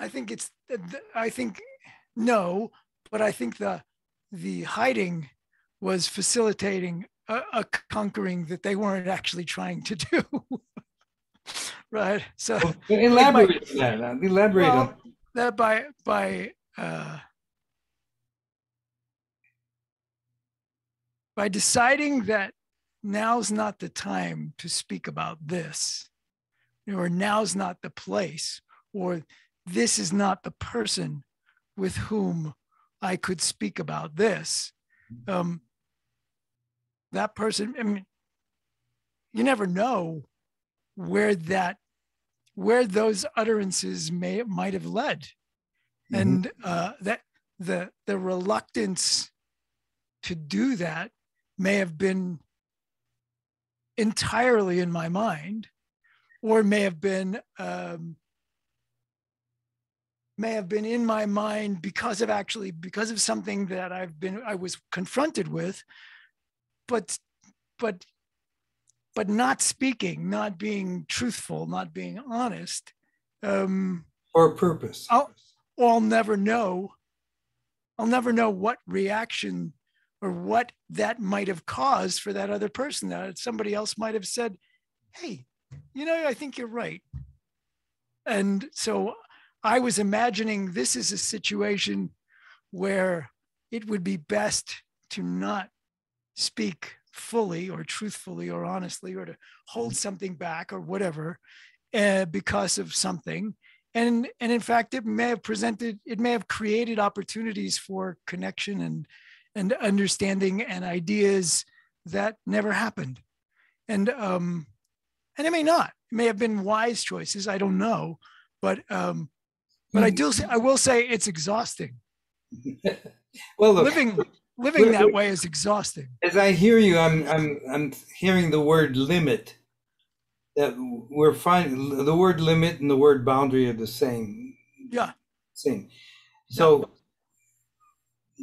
think no, but I think the hiding was facilitating a conquering that they weren't actually trying to do. Right. So well, elaborate on that. Elaborate on that by deciding that now's not the time to speak about this, or now's not the place, or this is not the person with whom I could speak about this. That person, I mean, you never know where those utterances might have led. Mm-hmm. And that the reluctance to do that may have been entirely in my mind, or may have been in my mind because of something that I was confronted with, but not speaking, not being truthful, not being honest. For a purpose. I'll never know what reaction or what that might have caused for that other person. That somebody else might have said, hey, I think you're right. And so I was imagining this is a situation where it would be best to not speak fully or truthfully or honestly, or to hold something back or whatever, because of something. And in fact, it may have created opportunities for connection and understanding and ideas that never happened. And it may not. It may have been wise choices. I don't know, but I will say it's exhausting. Well, look, living that way is exhausting. As I hear you, I'm hearing the word limit. That we're finding the word limit and the word boundary are the same. Yeah. Same. So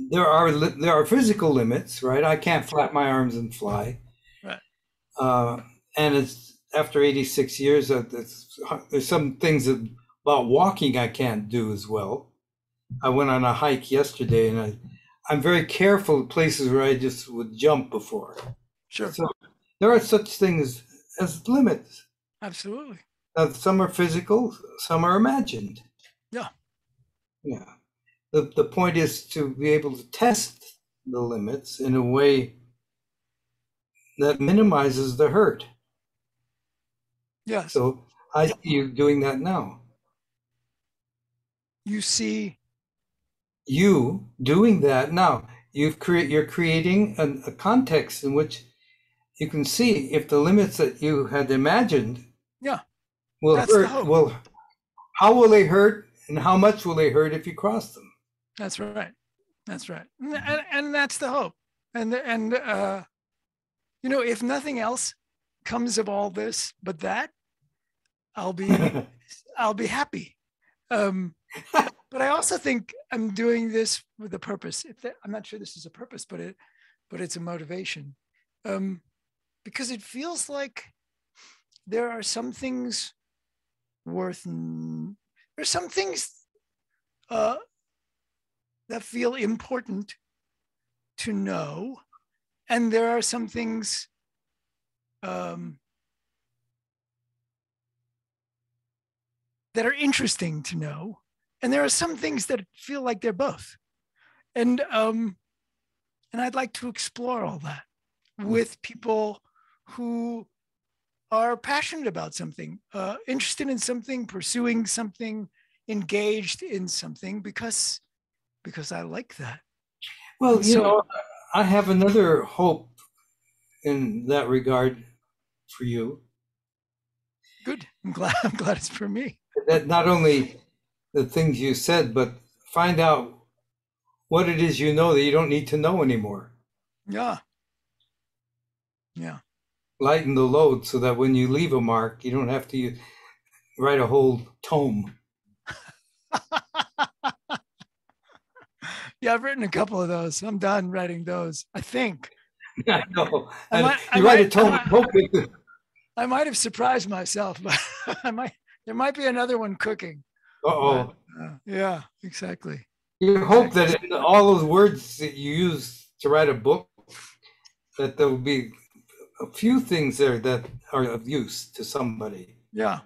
there are physical limits, right? I can't flap my arms and fly. Right. And it's after 86 years, there's some things about walking I can't do as well. I went on a hike yesterday, and I'm very careful of places where I just would jump before. Sure. So there are such things as limits. Absolutely. Some are physical, some are imagined. Yeah. Yeah. The point is to be able to test the limits in a way that minimizes the hurt. Yes. So I see you doing that now. You see you doing that now. You're creating a context in which you can see if the limits that you had imagined will hurt. Well, how will they hurt, and how much will they hurt if you cross them? That's right. That's right. And that's the hope. And if nothing else, comes of all this but that, I'll be happy. But I also think I'm doing this with a purpose. I'm not sure this is a purpose, but it's a motivation, because it feels like there are some things there's some things that feel important to know, and there are some things that are interesting to know, and there are some things that feel like they're both. And I'd like to explore all that with people who are passionate about something, interested in something, pursuing something, engaged in something, because I like that. Well, you know, I have another hope in that regard for you. Good. I'm glad it's for me. That not only the things you said, but find out what it is you know that you don't need to know anymore. Yeah. Yeah. Lighten the load so that when you leave a mark, you don't have to write a whole tome. Yeah, I've written a couple of those. I'm done writing those, I think. I know. I write a tome. I might have surprised myself, but there might be another one cooking. Uh-oh. Yeah, exactly. You hope that in all those words that you use to write a book, that there will be a few things there that are of use to somebody. Yeah.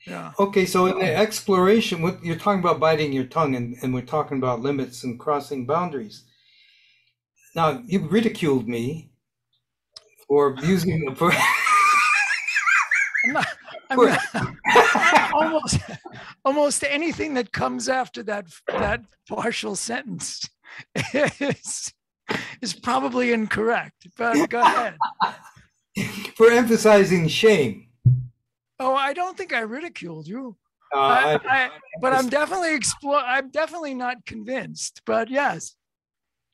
Yeah. Okay, so in the exploration, what you're talking about biting your tongue, and we're talking about limits and crossing boundaries. Now, you ridiculed me for using the almost anything that comes after that partial sentence is probably incorrect. But go ahead. For emphasizing shame. Oh, I don't think I ridiculed you. But I'm definitely I'm definitely not convinced. But yes,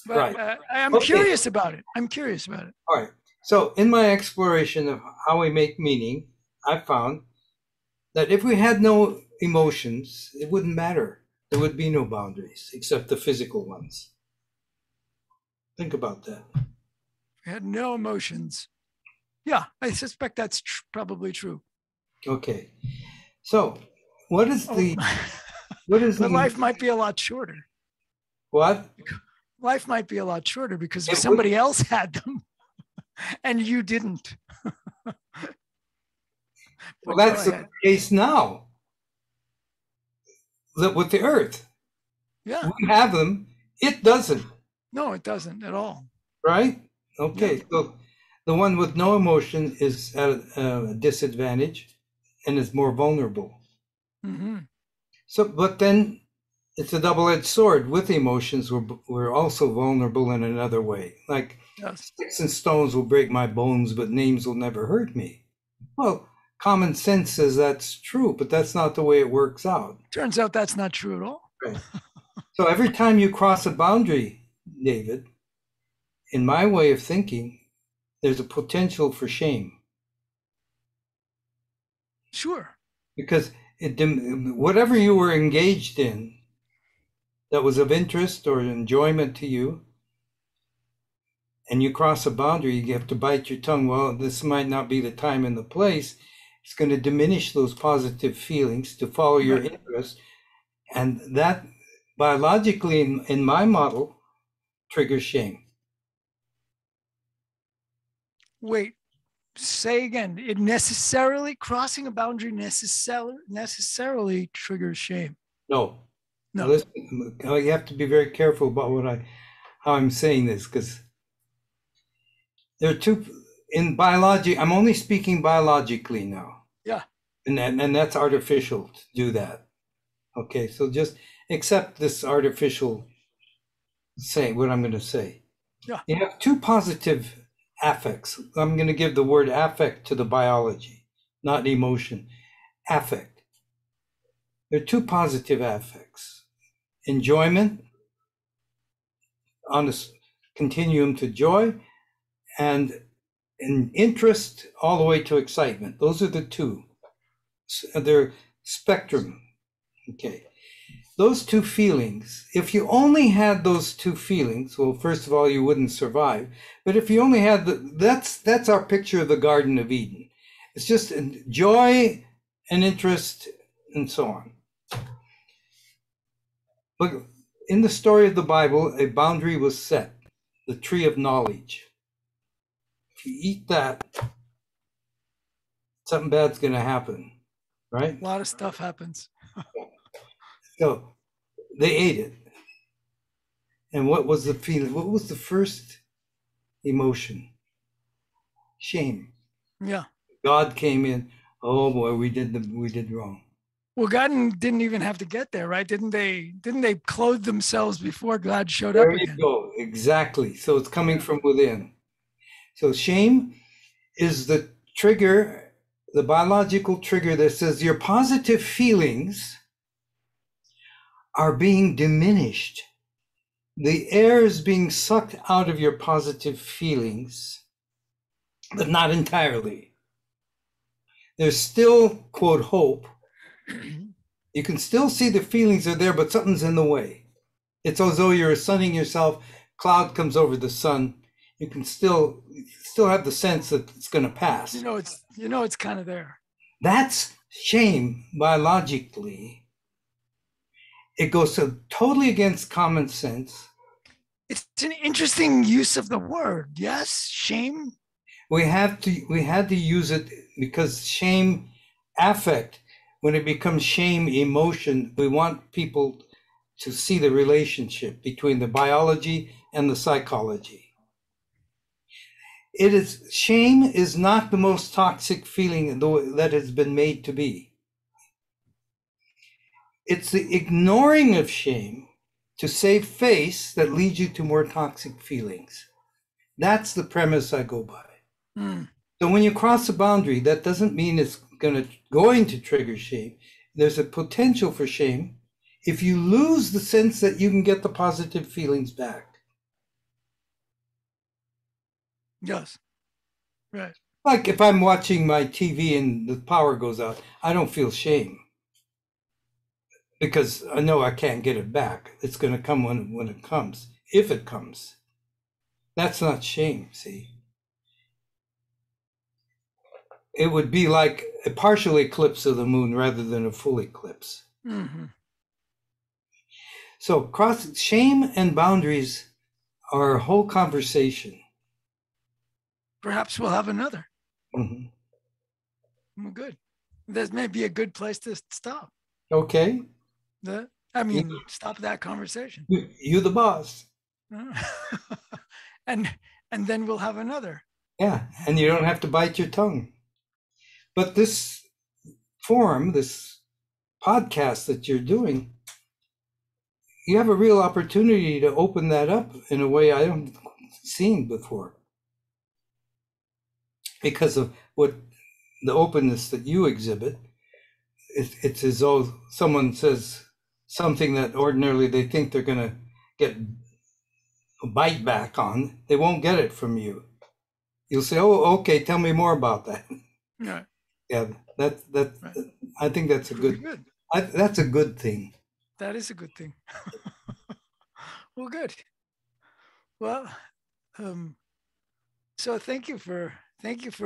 but right. I'm curious about it. I'm curious about it. All right. So in my exploration of how we make meaning, I found that if we had no emotions, it wouldn't matter. There would be no boundaries except the physical ones. Think about that. We had no emotions. Yeah, I suspect that's probably true. Okay. So what is the... But life might be a lot shorter. What? Life might be a lot shorter because if somebody else had them and you didn't. Well, that's the case now. With the earth. Yeah. We have them. It doesn't. No, it doesn't at all. Right? Okay. Yeah. So the one with no emotion is at a disadvantage and is more vulnerable. Mm-hmm. So, but then it's a double-edged sword. With emotions, we're also vulnerable in another way. Like, yes, sticks and stones will break my bones, but names will never hurt me. Well, common sense says that's true, but that's not the way it works out. Turns out that's not true at all. Right. So every time you cross a boundary, David, in my way of thinking, there's a potential for shame. Sure. Because whatever you were engaged in that was of interest or enjoyment to you, and you cross a boundary, you have to bite your tongue. Well, this might not be the time and the place. It's going to diminish those positive feelings to follow your interest. And that biologically, in my model, triggers shame. Wait, say again. It crossing a boundary necessarily triggers shame. No. Listen, you have to be very careful about how I'm saying this, because there are two in biology. I'm only speaking biologically now. Yeah. And that's artificial to do that. Okay, so just accept this artificial saying, what I'm going to say. Yeah. You have two positive affects. I'm going to give the word affect to the biology, not emotion. Affect. There are two positive affects. Enjoyment on a continuum to joy, and and interest all the way to excitement. Those are the two. They're spectrum. Okay. Those two feelings, if you only had those two feelings, well, first of all, you wouldn't survive. But if you only had that's our picture of the Garden of Eden. It's just joy and interest and so on. But in the story of the Bible, a boundary was set, the tree of knowledge. If you eat that, something bad's going to happen, right? A lot of stuff happens. So they ate it. And what was the feeling? What was the first emotion? Shame. Yeah. God came in. Oh boy, we did wrong. Well, God didn't even have to get there, right? Didn't they clothe themselves before God showed up again? There you go. Exactly. So it's coming from within. So shame is the trigger, the biological trigger that says your positive feelings are being diminished. The air is being sucked out of your positive feelings, but not entirely. There's still, quote, hope. You can still see the feelings are there, but something's in the way. It's as though you're sunning yourself, cloud comes over the sun. You can still have the sense that it's going to pass. It's kind of there. That's shame biologically. It goes so totally against common sense. It's an interesting use of the word. Yes, shame. We had to use it because shame, affect, when it becomes shame, emotion, we want people to see the relationship between the biology and the psychology. Shame is not the most toxic feeling that has been made to be. It's the ignoring of shame to save face that leads you to more toxic feelings. That's the premise I go by. So when you cross a boundary, that doesn't mean it's going to trigger shame. There's a potential for shame if you lose the sense that you can get the positive feelings back. Yes. Right. Like if I'm watching my TV and the power goes out, I don't feel shame because I know I can't get it back. It's going to come when it comes, if it comes. That's not shame, see? It would be like a partial eclipse of the moon rather than a full eclipse. Mm-hmm. So shame and boundaries are a whole conversation. Perhaps we'll have another. Mm-hmm. Well, good. That may be a good place to stop. Okay. Stop that conversation. You the boss. And then we'll have another. Yeah, and you don't have to bite your tongue. But this forum, this podcast that you're doing, you have a real opportunity to open that up in a way I haven't seen before. Because of what the openness that you exhibit, it's as though someone says something that ordinarily they think they're going to get a bite back on. They won't get it from you. You'll say, "Oh, okay, tell me more about that." Right. Yeah, that right. I think that's good. That's a good thing. That is a good thing. Well, good. Well, so thank you for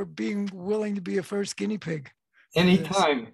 being willing to be a first guinea pig. Anytime.